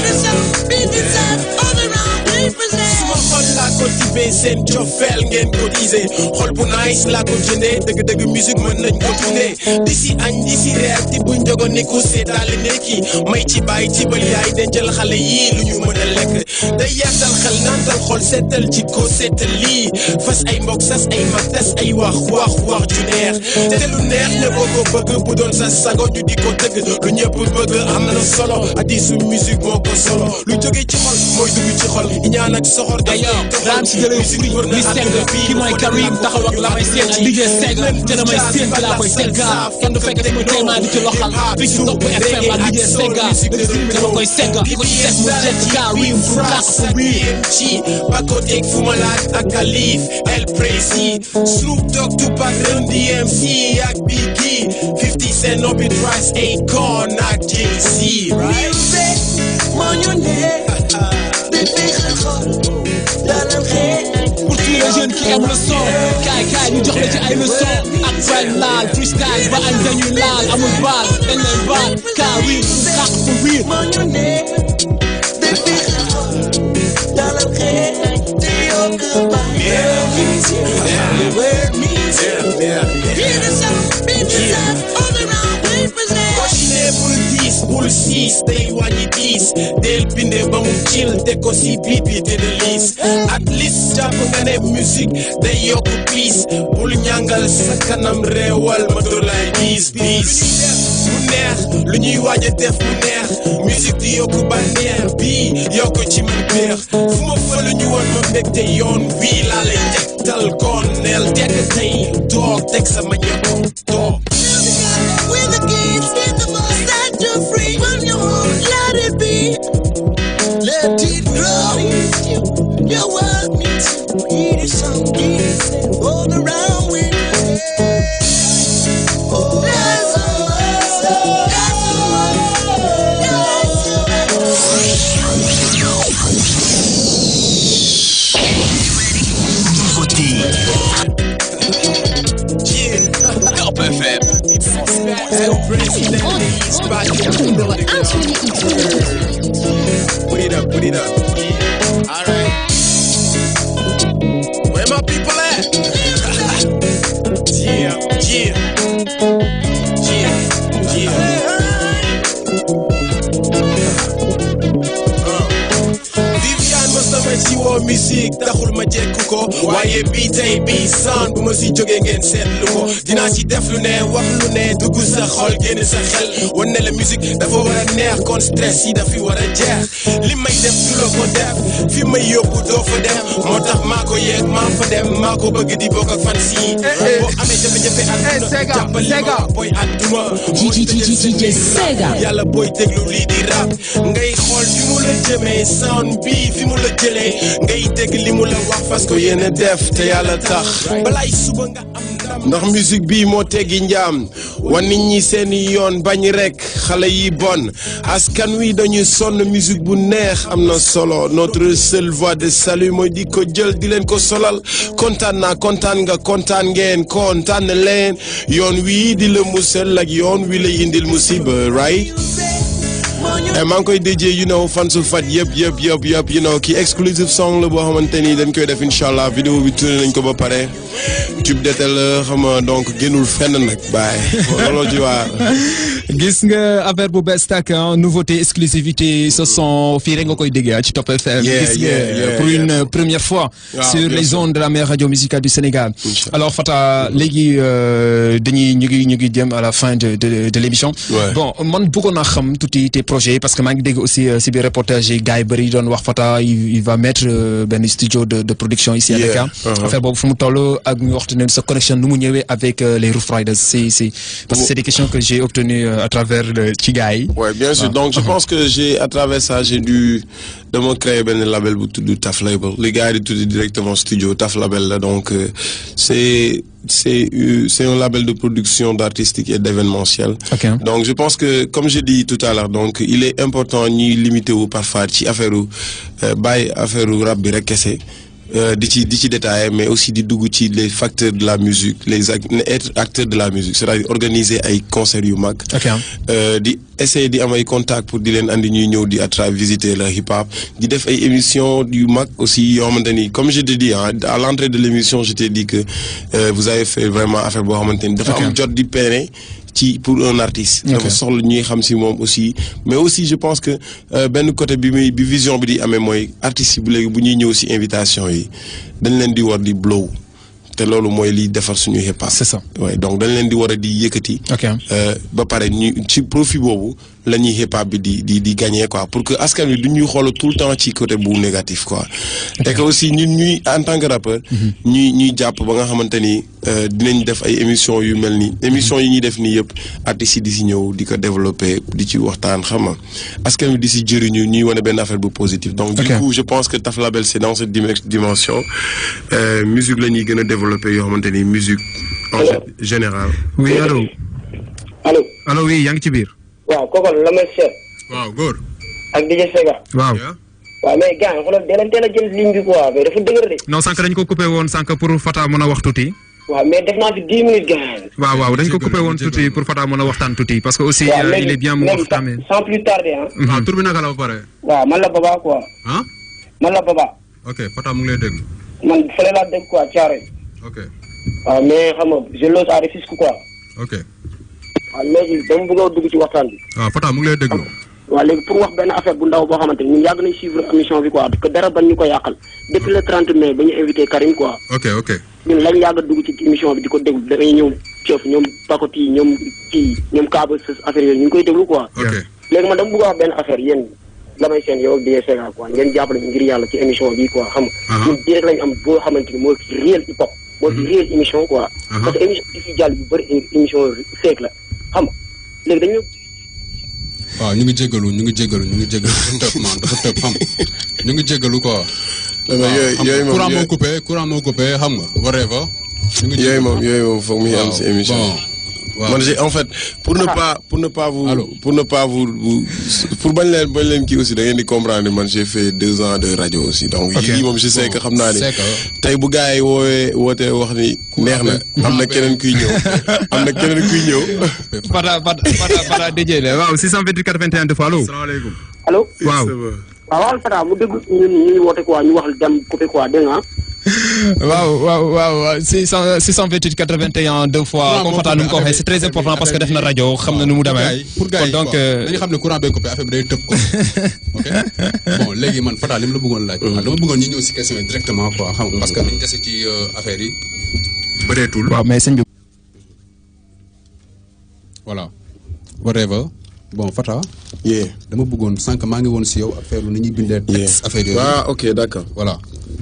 the song 50 Cent all around represent suma xol laa ko tibbee seen cofeel ngeen cotisé xol bu nice laa ko jëndee dëgg-dëgg musique mën nañ ko tuddee di si añ di si reer di bu njogo ni ku seetaale ndekki may ci bàyyi ci bal yaay dencal xale yii lu ñu mën a lekk day yaatal xel naantal xol seetal ci ko seetal lii fas ay mbokk sas ay mag tas ay wax ju neex te lu neex ñëpp ko bëgg bu doon sa sago ñu di ko dëgg lu ñëpp bëgg am na solo addi su musique moo ko solo lu jóge ci xol mooy dugg ci xol ñaan ak soxor daan si jëlee furi mi segg ki mooy Karim taxaw ak la may seen ak liggéey segg te la may seen ci laa koy segga kenn du fekk sama téemaa di ci loxal fi ci topp FM ak liggéey segga dëgg mi dama koy segga di ko ci teg mu jekk Karim fu kàq fu biir ci bako teg fu ma laaj ak Kalif El Prezi Snoop Dogg Tupac Run DMC ak Biggie 50 Cent Obi Trice Akon ak Jay-Z music moo ñu neex di fexal xol dalam xel pour tous les jeunes qui aiment le son kaay ñu jox la ci ay leçon ak Fred laal freestyle ba añ dañuy laal amul baal dañ leen baal Karim fu kàq fu biir moo ñu neex di fexal xol dalam xel di yokk word means hear the sound 50 Cent all around represent bul diis bul siis day wàññi diis del binde ba mu cil te ko si biit bi te de liis at least jàpp nga ne musique day yokk piis bul ñàngal sa kanam réewal ma dolay biis mu neex lu ñuy waaj a def mu neex musique di yokk ba neex bii yokk ci man beex fu ma fële ñu woon ma mbégte yoon wii laa lay tegtal kon neel tekk tey toog teg sama ñëpp toog we're the kids, we're the most set you free. When you want, let it be. Let it grow. Your world needs to hear the song. All around with you. Oh, that's all. Hip-Hop FM. Put it up. Yeah. All right. Where my people at? Yeah. Viviane mës na ma ci woo musique taxul ma jekku ko waaye bii tey bii sound bu ma si jógee ngeen seetlu ko dinaa ci def lu ne wax lu ne dugg sa xol génn sa xel wan ne la musique dafa war a neex kon stress yi dafi war a jeex li may def du la ko def fi may yóbbu doo fa dem moo tax maa ko yeeg maa fa dem maa ko bëgg di bokk ak fan si boo amee jafe-jafe ak jàppale ma booy àdduma DJ Sega yàlla booy déglu lii di rap ngay xool fi mu la jëmee sound bi fi mu la jëlee ngay dégg li mu la wax parce que yéen a def te yàlla tax balaay suba nga am ndax musique bi moo teggi njaam wan nit ñi seeni yoon bañ rek xale yi bon askan wi dañuy sonn musique bu neex am na solo notre seule voie de salut mooy di ko jël di leen ko solal kontaan naa kontaan nga kontaan ngeen kontaan leen yoon wi di la musal ak yoon wi lay indil musiba right maa ngi koy déjee you know fan su fat yëpp you know kii exclusive song la boo xamante ni dañ koy def inshallah vidéo bi tourné nañ ko ba pare tube d'été la xam nga donc génnul fenn nag baay looloo ci waar gis nga affaire bu bees tàkk nouveauté exclusivité ce son fii rek nga koy déggee ci Top FM gis nga pour une première fois sur les ondes de la meilleure radio musicale du Sénégal alors Fata léegi dañuy ñu ngi jëm à la fin de l'émission bon man bëggoon naa xam tuuti tes projets parce que maa ngi dégg aussi si biir reportage yi gars yi bëri doon wax Fata il va mettre benn studio de production ici à Dakar affaire boobu fu mu toll ak ñu waxtu ne sa connexion nu mu ñëwee avec les Roof Riders c'est parce que c'est des questions que j'ai obtenues à travers le Chigaï. Ouais, bien sûr. Donc, je pense que à travers ça, j'ai dû me créer un label du Taf Label. Les gars, ils tout directement studio Taf Label là. Donc, c'est un label de production d'artistique et d'événementiel. Okay. Donc, je pense que, comme j'ai dit tout à l'heure, donc, il est important ni limiter ou parfois ci affaire rap bi rek kese. di ci détailler mais aussi di dugg ci les facteurs de la musique être acteur de la musique c'est-à-dire organiser ay concerts yu mag di essayer di am ay contacts pour di leen andi ñuy ñëw di visiter le hip hop di def ay émissions yu mag aussi yoo xamante ni comme je te dis à l'entrée de l'émission je t'ai dit que vous avez fait vraiment affaire boo xamante ni dafa am jot di peine pour un artiste dafa soxla ñuy xam si moom aussi mais aussi je pense que benn côté bi vision bi di amee mooy artistes yi bu léegi bu ñuy ñëw si invitation yi dañ leen di war di blow te loolu mooy liy defar suñu hip hop. C'est ça. Ouais, donc dañ leen di war a di yëkkati. Ba pare ñu ci profit boobu la ñuy hip hop bi di gagner quoi pour que askan wi du ñuy xool tout le temps ci côté bu négatif quoi. Et que aussi ñuy en tant que rappeur. ñuy jàpp ba nga xamante ni dinañ def ay émissions yu mel ni émissions yi ñuy def nii yëpp artistes yi di si ñëw di ko développer di ci waxtaan xam nga askan wi di si jëriñu ñuy wane benn affaire bu positif. Donc du coup je pense que Taf Label c'est dans cette dimension musique la ñuy gën a développer yoo xamante ni musique en général. Oui allo. Allo oui yaa ngi ci biir. waaw kooku la may seet. waaw góor. ak DJ Sega. waaw. waaw mais gars xoolal dee leen teel a jël ligne bi quoi mais dafa dëgër de. non sànq dañ ko coupé woon sànq pour Fata mën a wax tuuti. waaw mais def naa fi 10 minutes gars. waaw dañ ko coupé woon tuuti pour Fata mën a waxtaan tuuti parce que aussi il est bien mu waxtaanee. sans plus tarder ah. tur bi naka la ba pare. waaw man la Baba quoi. ah. man la Baba. ok Fata mu ngi lay dégg. man fële laa dégg quoi Thiaré. ok. waaw mais xam nga je l'ose à Rufisque quoi. ok. waaw léegi dama bëgg a dugg ci waxtaan bi. waaw Fata mu ngi lay déglu. waaw léegi pour wax benn affaire bu ndaw boo xamante ni ñun yàgg nañ suivre émission bi quoi que dara bañ ñu ko yàqal depuis le 30 mai ba ñu invité Karim quoi. ok. ñun lañ yàgg a dugg ci émission bi di ko déglu dañuy ñëw Thief ñoom Pakoti ñoom Kaaba affaire yooyu ñu ngi koy déglu quoi. ok léegi man dama bëgg a wax benn affaire yéen la may seen yow ak DJ Sega quoi ngeen jàppale ngir yàlla ci émission bi quoi xam nga. ñun bii rek lañ am boo xamante ni mooy réel hip hop. mooy réel émission quoi. parce que émission bi fi jàll yu bëri émission fake la xam nga léegi dañu. waaw ñu ngi jégalu dafa tëb xam ñu ngi jégalu quoi. yooyu moom courant moo coupé xam nga whatever. yooyu moom foog muy am si émission. man j'ai en fait pour ne pas vous bañ leen kii aussi da ngeen di comprendre man j'ai fait 2 ans de radio aussi donc yii moom je sais que xam naa ni tey bu gars yi wootee wax ni neex na am na keneen kuy ñëw Fata déjee la waaw 628 81 deux fois allo. salaamaaleykum. allo. waaw. waaw Fata mu dégg ñun ñuy woote quoi ñu wax dem coupé quoi dégg nga. waaw 628 81 deux fois comme Fata nu mu ko waxee c'est très important parce que def na rajo xam na nu mu demee. pour gars yi donc dañu xam ne courant bee coupé affaire bi day tëb ko ok bon léegi man Fata li mu la bëggoon laaj. dama bëggoon ñu ñëw si question yi directement quoi xam nga parce que liñ dese ci affaire yi bëreetul. waaw mais sëñ bi. voilà whatever bon Fata. dama bëggoon sànq maa ngi woon si yow affaire ni ñuy bindee texte affaire yooyu. ok d'accord. voilà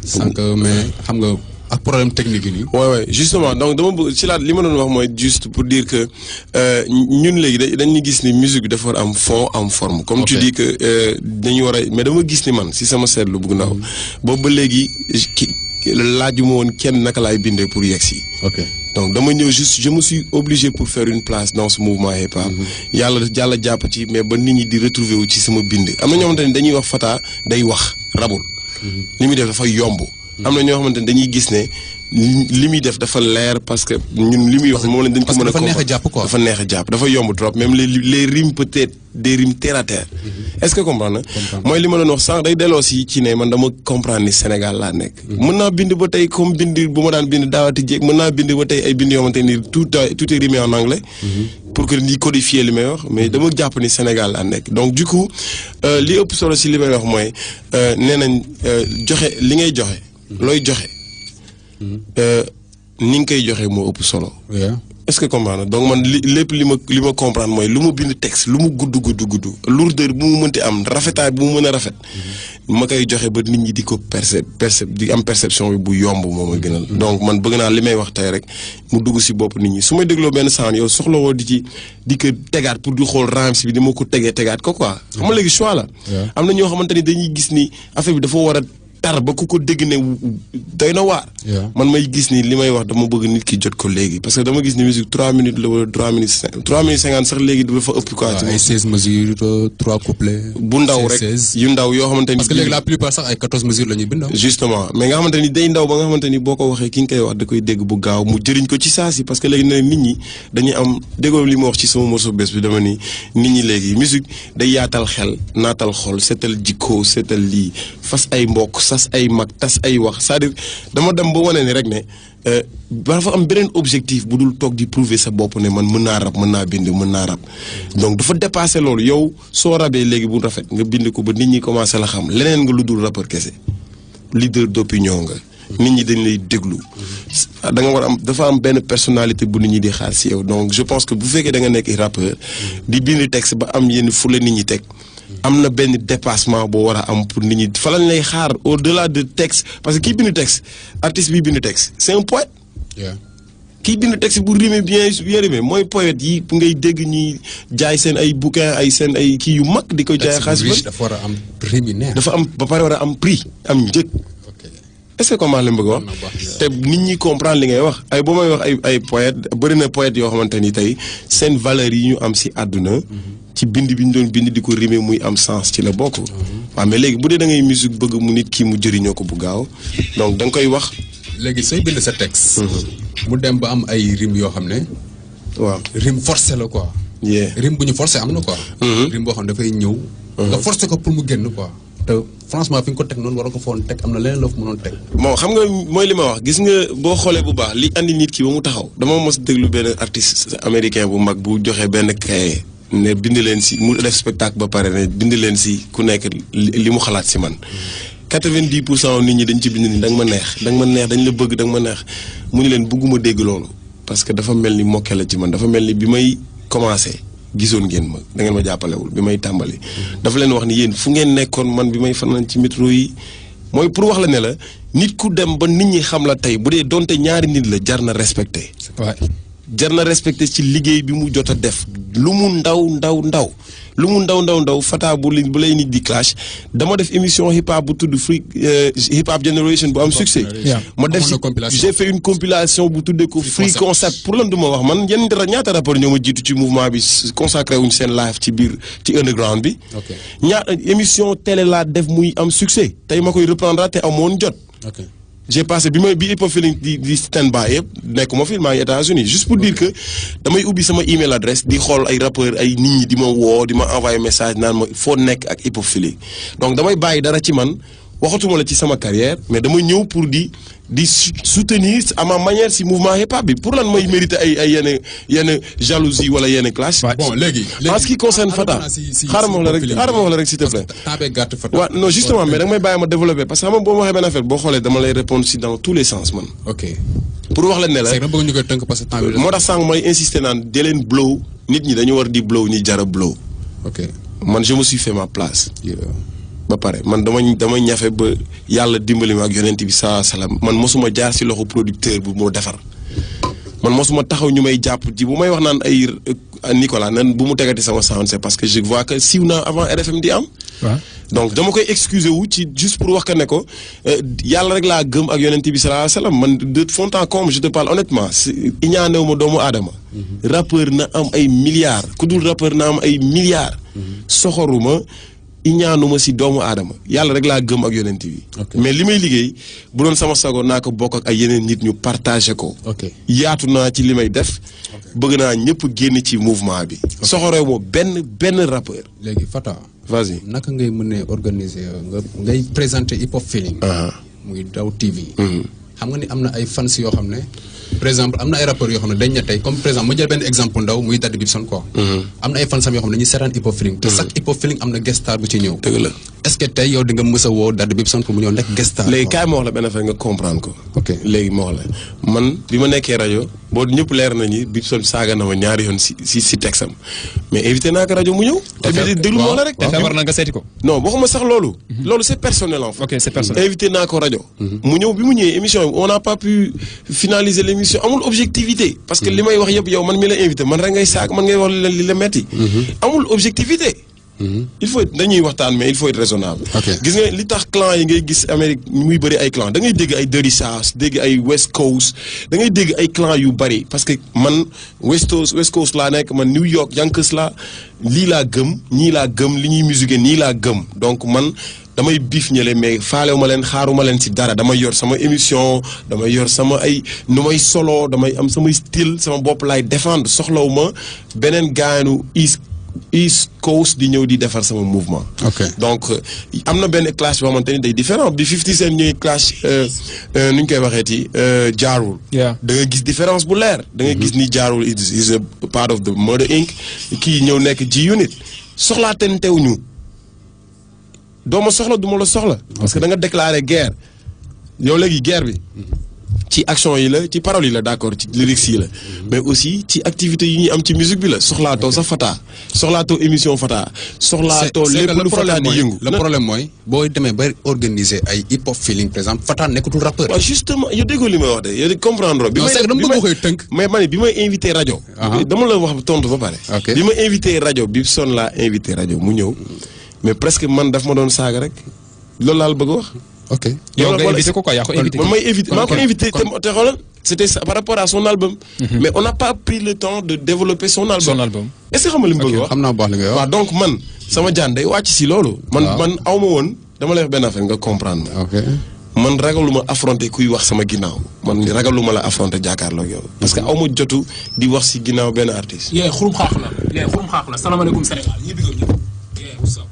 sànq mais xam nga ak problème technique yi nii. ouais justement donc dama bëgg ci li ma doon wax mooy juste pour dire que ñun léegi dañuy gis ni musique bi dafa war am fond am forme. comme tu dis que dañu war a mais dama gis ni man si sama seetlu bëgg ndaw boobu ba léegi laajuma woon kenn naka laay bindee pour yegg si. ok donc dama ñëw juste je me suis obligé pour faire une place dans ce mouvement hip-hop. yàlla jàpp ci mais ba nit ñi di retrouver wu ci sama bind. am na ñoo xamante ni dañuy wax Fata day wax rabul. li muy def dafa yomb. am na ñoo xamante ni dañuy gis ne li muy def dafa leer parce que ñun li muy wax moom lañ dañ ko mën a. dafa neex a jàpp quoi dafa neex a jàpp dafa yomb trop même les rimes peut-être des rimes terre à terre. est-ce que comprendre na. mooy li ma doon wax sànq day delloo si ci ne man dama comprendre ni Sénégal laa nekk. mën naa bind ba tey comme bind bu ma daan bind daawati jéeg mën naa bind ba tey ay bind yoo xamante ni tout est rimé en anglais. pour que ni codifier li may wax mais dama jàpp ni Sénégal laa nekk donc du coup li ëpp solo si li may wax mooy nee nañ joxe li ngay joxe. looy joxe. ni nga koy joxe moo ëpp solo. est-ce que comprendre donc man lépp li ma comprendre mooy lu ma bind texte lu mu gudd lourdeur bu mu mënti am rafetaay bu mu mën a rafet. ma koy joxe ba nit ñi di ko di am perception bi bu yomb moo ma gënal. donc man bëgg naa li may wax tey rek mu dugg si bopp nit ñi su may dégloo benn sound yow soxla woo di ko tegaat pour di xool rhymes bi di ma ko tegaat ko quoi. xam nga léegi choix la. am na ñoo xamante ni dañuy gis ni affaire bi dafa war a tar ba ku ko dégg ne doy na waar. man may gis ni li may wax dama bëgg nit ki jot ko léegi parce que dama gis ni musique 3 minutes la wala 3 minutes 50 sax léegi dafa ëpp quoi. ay 16 mesures 3 couplets. bu ndaw rek yu ndaw yoo xamante ni. parce que léegi la plupart sax ay 14 mesures la ñuy bind. justement mais nga xamante ni day ndaw ba nga xamante ni boo ko waxee ki nga koy wax da koy dégg bu gaaw mu jëriñ ko ci saa si parce que léegi nag nit ñi dañuy am déggoo li ma wax ci sama morceau bés bi dama ni nit ñi léegi musique day yaatal xel naatal xol seetal jikko seetal lii fas ay mbokk sas ay mag tas ay wax c'est-à-dire dama dem ba wane ni rek ne dafa am beneen objectif bu dul toog di prouver sa bopp ne man mën naa rap mën naa bind mën naa rap donc dafa dépasser loolu yow soo rabee léegi bu rafet nga bind ko ba nit ñi commencé la xam leneen nga lu dul rappeur kese leader d'opinion nga nit ñi dañ lay déglu da nga war am dafa am benn personnalité bu nit ñi di xaar si yow donc je pense que bu fekkee da nga nekk rappeur di bind texte ba am yenn fu la nit ñi teg am na benn dépassement boo war a am pour nit ñi fa lañ lay xaar au-delà de texte parce que kii bind texte artiste bi bind texte c'est un poète. kii bind texte bu rimé bien rimé mooy poète yi ngay dégg ñuy jaay seen ay bouquin ay seen ay kii yu mag di ko jaay xaalis dafa war a am préliminaire. dafa am ba pare war a am prix am njëg. est-ce que comment la bëgg wax te nit ñi comprendre li ngay wax ay boo may wax ay poète bëri na poète yoo xamante ni tey seen valeurs yi ñu am si àdduna ci bind bi ñu doon bind di ko rimer muy am sens ci la bokk. waaw mais léegi bu dee da ngay musique bëgg mu nit kii mu jëriñoo ko bu gaaw donc da nga koy wax. léegi sooy bind sa texte. mu dem ba am ay rime yoo xam ne. waaw rime forcé la quoi. rime bu ñu forcé am na quoi. rime boo xam ne dafay ñëw. nga forcé ko pour mu génn quoi. te franchement fi nga ko teg noonu war ko foon teg am na leneen la fu mënoon teg. bon xam nga mooy li ma wax gis nga boo xoolee bu baax li andi nit ki ba mu taxaw dama mos déglu benn artiste américain bu mag bu joxe benn cahier ne bind leen si mu def spectacle ba pare ne bind leen si ku nekk li mu xalaat si man 90% nit ñi dañ ci bind ni da nga ma neex dañ la bëgg da nga ma neex mu ni leen bëgguma dégg loolu parce que dafa mel ni mokke la ci man dafa mel ni bi may commencé gisoon ngeen ma da ngeen ma jàppalewul bi may tàmbali dafa leen wax ni yéen fu ngeen nekkoon man bi may fanaan ci métro yi mooy pour wax la ne la nit ku dem ba nit ñi xam la tey bu dee donte ñaari nit la jar na respecté jar na respecté ci liggéey bi mu jot a def lu mu ndaw Fata bu lay nit di clash dama def émission hip hop bu tudd Free hip hop generation bu am succès ma def j'ai fait une compilation bu tuddee ko Free Concept pour lan du ma wax man yenn ñaata rapport ñoo ma jiitu ci mouvement bi consacré wuñ seen live ci biir ci underground bi ñaata émission télé laa def muy am succès tey ma koy reprendre te amoon jot j'ai passé bi hip hop feeling di stand by yëpp nekkuma fi maa ngi États-Unis juste pour dire que damay ubbi sama email adresse di xool ay rappeurs ay nit ñi di ma woo di ma envoyer message naan ma foo nekk ak hip hop feeling donc damay bàyyi dara ci man waxatuma la ci sama carrière mais dama ñëw pour di soutenir à ma manière si mouvement hip hop bi pour lan may mériter ay yenn jalousie wala yenn clash. bon léegi en ce qui concerne Fata xaaral ma wax la rek s'il te plaît. waaw non justement mais da nga may bàyyi ma développer parce que xam nga boo ma waxee benn affaire boo xoolee dama lay répondre si dans tous les sens man. ok pour wax la ne la c'est que bëgg ñu koy tënk parce que temps bi moo tax sànq may insister naan di leen blow nit ñi dañu war di blow ñi jara blow. ok man je me suis fait ma place. ba pare man dama ñafe ba yàlla dimbali ma ak yonent bi salaam man mosuma jaar si loxo producteur bu moo defar man mosuma taxaw ñu may jàpp ji bu may wax naan ay Nicolas nan bu mu tegati sama sound c'est parce que je vois que siiw naa avant RFM di am. donc dama koy excuser wu ci juste pour wax que ne ko yàlla rek laa gëm ak yonent bi salaam man de fond en comble je te parle honnêtement iñaanew ma doomu aadama. rappeur na am ay milliards ku dul rappeur na am ay milliards. soxoruma iñaanuma si doomu aadama yàlla rek laa gëm ak yonent bi. mais li may liggéey bu doon sama sago naa ko bokk ak ay yeneen nit ñu partagé ko. yaatu naa ci li may def. bëgg naa ñëpp génn ci mouvement bi. soxoree moo benn rappeur. léegi Fata. vas-y naka ngay mën a organiser ngay présenter hip hop feeling. muy daw TV. xam nga ni am na ay fans yoo xam ne. par exemple am na ay rappeurs yoo xam ne dañ ne tey comme par exemple ma jël benn exemple ndaw muy Daddy Bibson quoi. am na ay fansam yoo xam ne dañuy seetaan hip hop feeling. te chaque hip hop feeling am na guest star bu ci ñëw. dëgg la est-ce que tey yow di nga mës a woo Daddy Bibson pour mu ñëw nekk guest star. léegi kaay ma wax la benn affaire nga comprendre ko. ok léegi ma wax la man bi ma nekkee rajo boo ñëpp leer nañu Bibson saaga na ma ñaari yoon si texam mais invité naa ko rajo mu ñëw. te bi déglu moo la rek. te war na nga seeti ko. non waxuma sax loolu. loolu c'est personnel en fait. ok c'est personnel invité naa ko rajo. mu ñëw bi mu ñëwee émission bi on n'a pas pu finaliser l'émission amul objectivité. parce que li may wax yëpp yow man mi la invité man rek ngay saag man ngay wax li la metti amul objectivité. il faut dañuy waxtaan mais il faut être raisonnable. gis nga li tax clan yi ngay gis Amérique muy bëri ay clan da ngay dégg ay Dirty South dégg ay West Coast da ngay dégg ay clan yu bëri parce que man West Coast laa nekk man New York Yonkers laa lii laa gëm ñii laa gëm li ñuy musique nii laa gëm donc man damay biif ñële mais faalewu ma leen xaaruma leen ci dara damay yor sama émission damay yor sama ay nu may solo damay am samay style sama bopp laay défendre soxlawu ma beneen gaanu East Coast di ñëw di defar sama mouvement. donc am na benn clash boo xamante ni day différent bi 50 Cent ñuy clash nu ñu koy waxeeti Ja Rule. da nga gis différence bu leer. da nga gis ni Ja Rule is a part of the Murder Inc. kii ñëw nekk G-Unit soxlaateen teewuñu doo ma soxla du ma la soxla. parce que da nga déclarer guerre yow léegi guerre bi. ci action yi la ci paroles yi la d'accord ci lyrics yi la mais aussi ci activités yi ñuy am ci musique bi la soxlaatoo sax Fata soxlaatoo émission Fata soxlaatoo lépp lu Fata di yëngu le problème mooy boo demee ba organiser ay hip hop feeling par exemple Fata nekkatul rappeur. waaw justement yow déggoo li may wax de yow di comprendre bi dama koy tënk mais man bi may invité rajo dama la wax tontu ba pare bi ma invité rajo Bibson laa invité rajo mu ñëw mais presque man daf ma doon saaga rek loolu laa la bëgg wax. ok yow nga invité ko quoi yaa ko invité. man may invité maa ko invité te xoolal c'était ça par rapport à son album. mais on n'a pas pris le temps de développer son album. est-ce que xam nga li mu bëgg wax. xam naa baax li nga wax. waaw donc man sama jaan day wàcc si loolu. man aw ma woon dama lay wax benn affaire nga comprendre. man ragaluma affronter kuy wax sama ginnaaw man ragaluma la affronter jàkkaarloo ak yow. parce que aw ma jotu di wax si ginnaaw benn artiste. xurum xaax la salaamaaleykum Sénégal ñi bëgg ñëpp. what's up.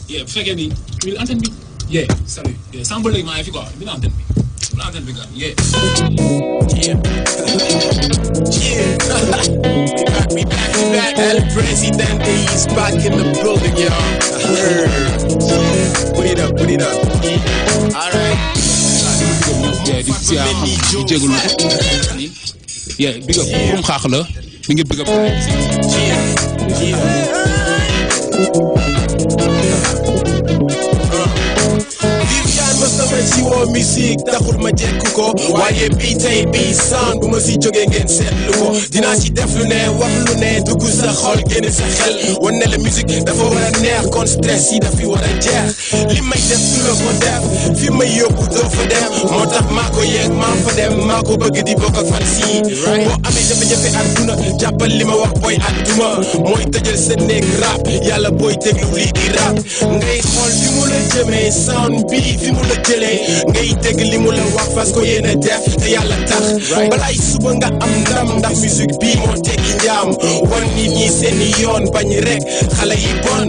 bu fekkee ni antenne bi. salut. Sans léegi maa ngi fi quoi bi na antenne bi gars we back. El Presidente is back in the building, y'all. Put it up. All right. di jégalu big up xurum xaax la mi ngi big up sama ci woo musique taxul ma jekku ko waaye bii tey bii sound bu ma si jógee ngeen seetlu ko dinaa ci def lu ne wax lu ne dugg sa xol génne sa xel wan ne la musique dafa war a neex kon stress yi dafi war a jeex li may def du la ko def fi may yóbbu doo fa dem moo tax maa ko yeeg maa fa dem maa ko bëgg di bokk ak fan si boo amee jafe-jafe àdduna jàppal li ma wax booy àdduma mooy tëjal sa néeg rap yàlla booy déglu lii di rap ngay xool fi mu la jëmee sound bi fi mu la jëlee ngay dégg li mu la wax fas ko yéene def te yàlla tax balaay suba nga am ndam ndax musique bi moo tekki njaam wan nit ñi seeni yoon bañ rek xale yi bon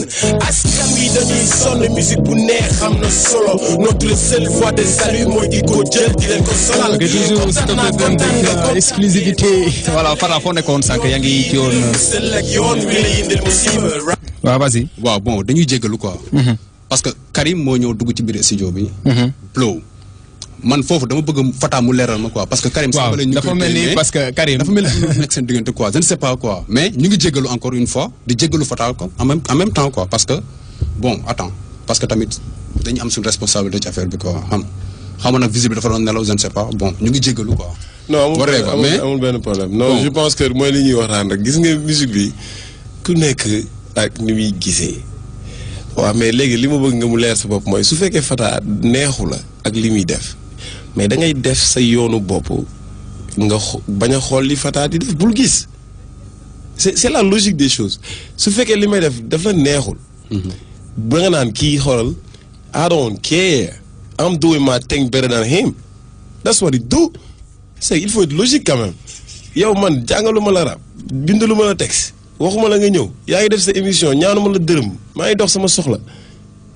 askan wi dañuy sonn musique bu neex am na solo notre seule voie de salut mooy di ko jël di leen ko solal toujours s'il te plaît benn exclusivité voilà Fara foo nekkoon sànq yaa ngi ci yoon wi la indil musiba. waaw vas-y. waaw bon dañuy jéggalu quoi. parce que Karim moo ñëw dugg ci biir studio bi. Blow man foofu dama bëgg Fata mu leeral ma quoi parce que Karim. waaw dafa mel ni parce que Karim dafa mel ni nekk seen diggante quoi je ne sais pas quoi mais ñu ngi jéggalu encore une fois di jéggalu Fata quoi en même temps quoi parce que bon attends parce que tamit dañu am suñu responsabilité ci affaire bi quoi xam nga nag visible dafa doon nelaw je ne sais pas bon ñu ngi jéggalu quoi. non amul benn problème non je pense que mooy li ñuy waxtaan rek gis nga musique bi ku nekk ak ni muy gisee waaw mais léegi li ma bëgg nga mu leer sa bopp mooy su fekkee Fata neexu la ak li muy def mais da ngay def sa yoonu bopp nga bañ a xool li Fata di def bul gis c'est la logique des choses su fekkee li may def la neexul ba nga naan kii xoolal I don't care I'm doing my thing better than him that's what it do c'est il faut être logique quand même yow man jàngaluma la rap bindaluma la texte waxuma la nga ñëw yaa ngi def sa émission ñaanuma la dërëm maa ngi dox sama soxla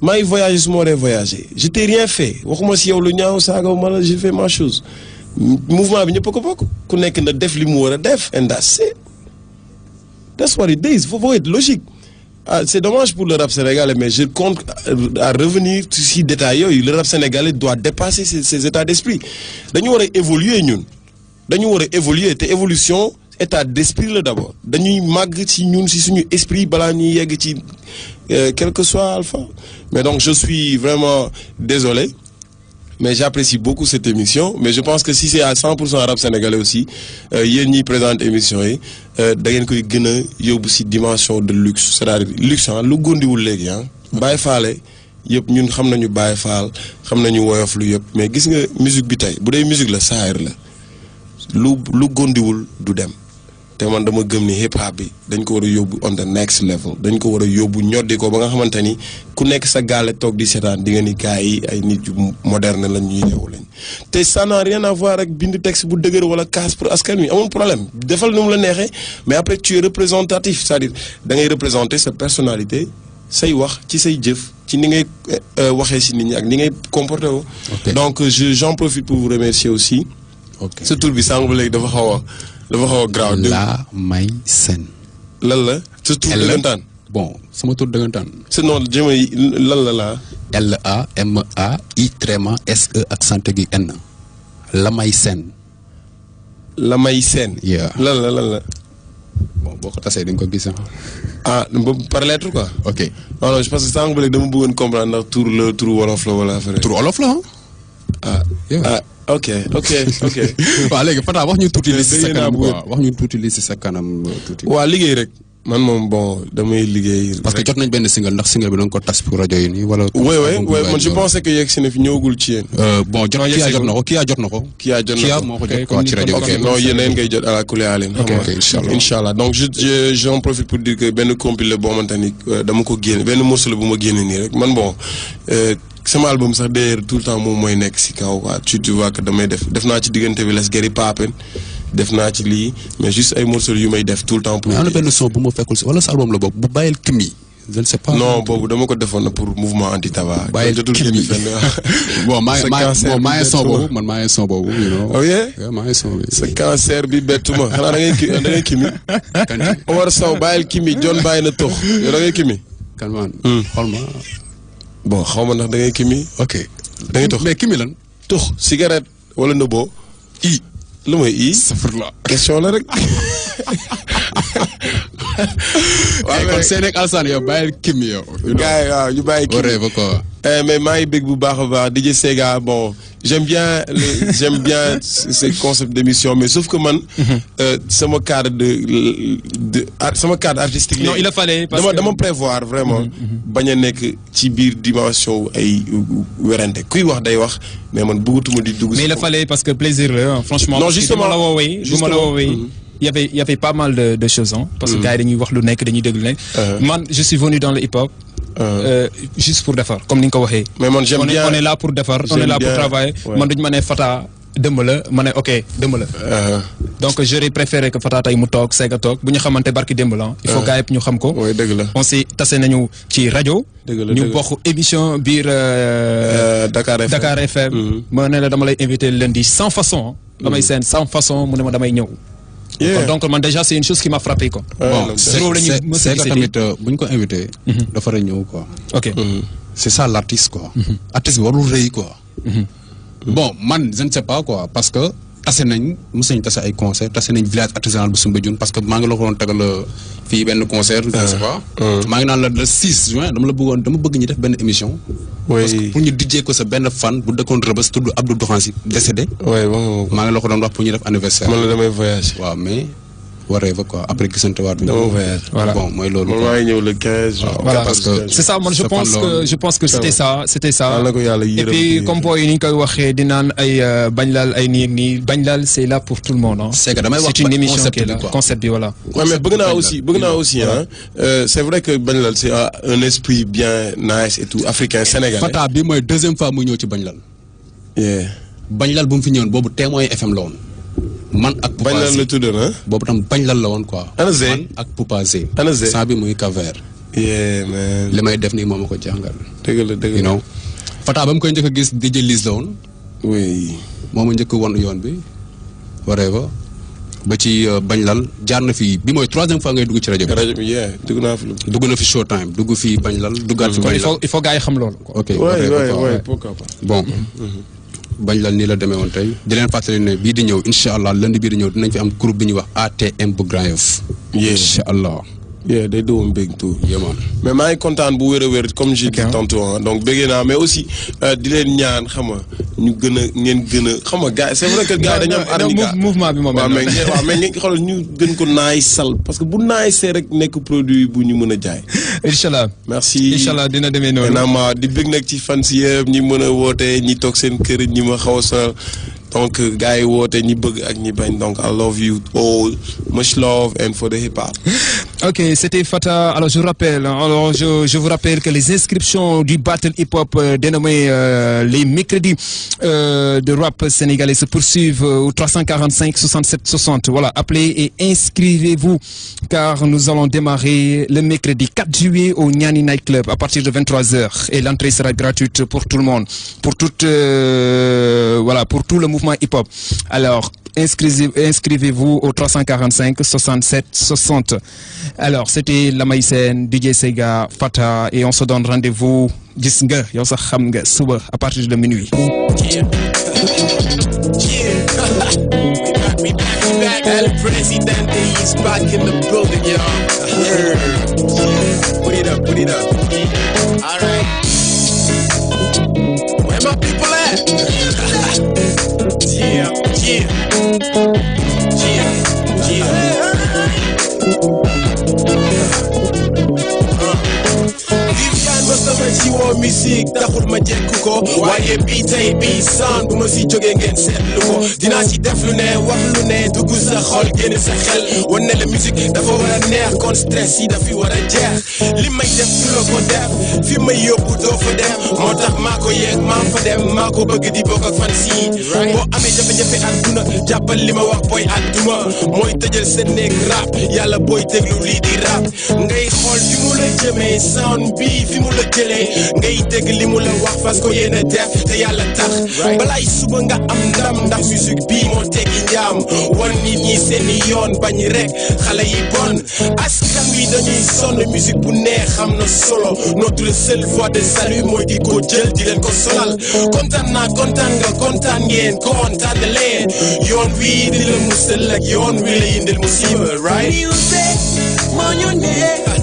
maa ngi voyager su ma waree voyager je t'ai rien fait waxuma si yow lu ñaaw saagawuma la je fais ma chose mouvement bi ñëpp a ko bokk ku nekk na def li mu war a def and that's it that's what it is faut être logique c'est dommage pour le rap sénégalais mais je compte à revenir si détails yooyu le rap sénégalais doit dépasser ces états d'esprit dañu war a évoluer ñun dañu war a évoluer te évolution état d'esprit la d'abord dañuy màgg ci ñun ci suñu esprit balaa ñuy yegg ci quel que soit alpha mais donc je suis vraiment désolé mais j'apprécie beaucoup cette émission mais je pense que si c'est à 100% rap sénégalais aussi yéen ñiy présente émission yi da ngeen koy gën a yóbbu ci dimension de luxe c'est-à-dire luxe lu gondiwul léegi Baye Faale yëpp ñun xam nañu Baye Faal xam nañu woyof lu yëpp mais gis nga musique bi tey bu dee musique la saayir la lu gondiwul du dem te man dama gëm ni hip hop bi dañ ko war a yóbbu on the next level dañ ko war a yóbbu ñoddi ko ba nga xamante ni ku nekk sa gaale toog di seetaan di nga ni gars yi ay nit yu moderne lañ ñuy yeewu lañ te ça n'a rien à voir ak bind texte bu dëgër wala casse pour askan wi amul problème defal nu mu la neexee mais après tu es représentatif c'est-à-dire da ngay représenter sa personnalité say wax ci say jëf ci ni ngay waxee si nit ñi ak ni ngay comporté woo donc j'en profite pour vous remercier aussi sa tur bi sànq ba léegi dafa xaw a graaw la may sen lan la sa tur dëggantaan bon sama tur dëggantaan c'est non jëma lan la LAMAI-SE accent gi N la may sen lan la bon boo ko tasee di nga ko gis par lettre quoi ok non parce que sànq ba léegi dama bëggoon comprendre ndax tur wolof la wala affaire tur wolof la ok waaw léegi Fata wax ñu tuuti li si sa kanam quoi wax ñu tuuti li si sa kanam tuuti. waaw liggéey rek man moom bon damay liggéey. parce que jot nañ benn single ndax single bi doon ko tas pour rajo yi nii wala. oui man je pensais que yegg si na fi ñëwagul ci yéen. bon jot na ko Kia jot na ko. Kia moo ko jot quoi ci rajo bi. non yéen a ngay jot à la kuleyaalin. ok inchallah donc j'en profite pour dire que benn compil la boo xamante ni dama ko génne benn morceau la bu ma génne nii rek man bon. sama album sax d'ailleurs tout le temps moom mooy nekk si kaw quoi tu vois que damay def naa ci diggante bi les gari papen def naa ci lii mais juste ay morceaux yu may def tout le temps. pour am na benn son bu ma fekkul si wala sa album la boobu bu bàyyil kimi je ne sais pas. non boobu dama ko defoon na pour mouvement anti tabac. bàyyil kimi bon maa ngi son boobu man maa ngi son boobu. oh yeah maa ngi son bi. sa cancer bi bettuma xanaa da ngay kimi. Omar Sow bàyyil kimi John bàyyi na tox yow da ngay kimi. kan man xool ma. bon xaw ma ndax da ngay kimi. ok da ngay tox mais kimi lan. tox cigarette wala nëboo. lu mooy safurla question la rek. waaw kon seen ak Alsane yow bàyyil kimi yow. gars yi waaw ñu bàyyi kimi ba quoi. mais maa ngi bëgg bu baax a baax DJ Sega bon j'aime bien ces concepts d'émission mais sauf que man. sama cadre sama cadre artistique. non il a fallu parce que dama prévoir vraiment. bañ a nekk ci biir dimension ay werante kuy wax day wax mais man bëggatuma di dugg. mais il a fallu parce que plaisir la franchement. non justement bu ma la woowee il y avait pas mal de choses parce que gars yi dañuy wax lu nekk dañuy déglu nekk. man je suis venu dans le hip hop juste pour defar comme ni nga ko waxee. mais man j'aime bien on est là pour defar on est là pour travailler man duñ ma ne Fata dëmb la ma ne ok dëmb la. donc j'aurais préféré que Fata tey mu toog Sega toog bu ñu xamante barki démb la il faut gars yëpp ñu xam ko. oui dëgg la on s'est tase nañu ci rajo. ñu bokk émission biir. Dakar FM. ma ne la dama lay invité lundi sans façon. damay seen sans façon mu ne ma damay ñëw. donc man déjà c'est une chose qui m'a frappé quoi. bon c'est que tamit bu ñu ko invité. dafa war a ñëw quoi. ok c'est ça l'artiste quoi. artiste bi warul rëy quoi. bon man je ne sais pas quoi parce que tase nañ mos nañ tase ay concert tase nañ village artisanal bu Soumbédioune parce que maa ngi la ko doon tegal fii benn concert. je ne sais pas. maa ngi naan la le 6 juin dama bëgg ñu def benn émission. parce que pour ñu dijjee ko sa benn fan bu dëkkoon Rebeuss tudd Abdou Doxansi décédé. maa ngi la ko doon wax pour ñu def anniversaire. man la damay voyage. waaw mais. waree fa quoi après gisante waat. dama voyage. voilà bon mooy loolu. man maa ngi ñëw le 15. voilà parce que c'est ça man je pense que c'était ça. et puis comme booy ni ñu koy waxee di naan ay bañ laal ay nii ak nii bañ laal c'est là pour tout le monde ah. c'est que damay wax c'est une émission qui est là concept bi voilà. ouais mais bëgg naa aussi hein. C'est vrai que bañ laal c'est un esprit bien nice et tout africain sénégalais. Fata bi mooy deuxième fois mu ñëw ci bañ laal. bañ laal bu mu fi ñëwoon boobu Témoin FM la woon. man ak Poupa bañ lal la tuddoon ah. boobu tam bañ lal la woon quoi. ana Zé man ak Poupa Zé. ana Zé saa bi muy Kaver. man li may def nii moom ma ko jàngal. dëgg la you know Fata ba mu koy njëkk a gis DJ Liz la woon. oui. moom ma njëkk won yoon bi. whatever ba ci bañ lal jaar na fi bi mooy troisième fois ngay dugg ci rajo bi. rajo bi dugg naa fi lu. dugg na fi Showtime dugg fi bañ lal duggaat fi. bañ lal il faut gars yi xam loolu. ok pourquoi pas. bon. bañ lal nii la demee woon tey di leen fàttali ne bii di ñëw incha allah lundi bii di ñëw dinañ fi am groupe bi ñuy wax ATM bu Grand Yoff. incha allah. day doon big too. man mais maa ngi kontaan bu wér a wér comme j'ai dit tantôt donc bëggee naa mais aussi di leen ñaan xam nga ñu ngeen gën a xam nga gars c'est vrai que gars dañu am arnica mouvement bi moom mais ngeen xoolal ñu gën ko naay sal parce que bu naay see rek nekk produit bu ñu mën a jaay. inchallah merci inchallah dina demee noonu. vraiment di bëgg nag ci fans yëpp ñi mën a woote ñi toog seen kër ñi ma xaw a sonal donc gars yi woote ñi bëgg ak ñi bañ donc I love you all much love and for the hip hop. Ok, c'était Fata. Alors je vous rappelle que les inscriptions du battle hip hop dénommé les mercredis de rap sénégalais se poursuivent au 345 67 60. Voilà, appelez et inscrivez-vous car nous allons démarrer le mercredi 4 juillet au Niani Night Club à partir de 23h et l'entrée sera gratuite pour tout le monde, pour toute pour tout le mouvement hip hop. Alors inscrivez-vous au 345 67 60. Alors c'était Lamay Sen, DJ Sega, Fata et on se donne rendez-vous gis nga yow sax xam nga suba à partir de minuit. We back. El Presidente is back in the building, y'all. Put it up. All right. Where my people at? Yeah. ci woo musique taxul ma jekku ko waaye bii tey bii sound bu ma si jógee ngeen seetlu ko dinaa ci def lu ne wax lu ne dugg sa xol génn sa xel wan ne la musique dafa war a neex kon stress yi dafi war a jeex li may def du la ko def fi may yóbbu doo fa dem moo tax maa ko yeeg maa fa dem maa ko bëgg di bokk ak fan si boo amee jafe-jafe àdduna jàppal li ma wax booy àdduma mooy tëjal sa néeg rap yàlla booy déglu lii di rap ngay xool fi mu la jëmee sound bi fi mu la jëlee ngay dégg li mu la wax parce que yéen a def te yàlla tax balaay suba nga am ndam ndax musique bii moo teggi njaam wan nit ñi seeni yoon bañ rek xale yi bon askan wi dañuy sonn musique bu neex am na solo notre seule voie de salut mooy di ko jël di leen ko solal kontaan naa kontaan nga kontaan ngeen kontaan leen yoon wi di la musal ak yoon wi la yindil musiba right music moo ñu neex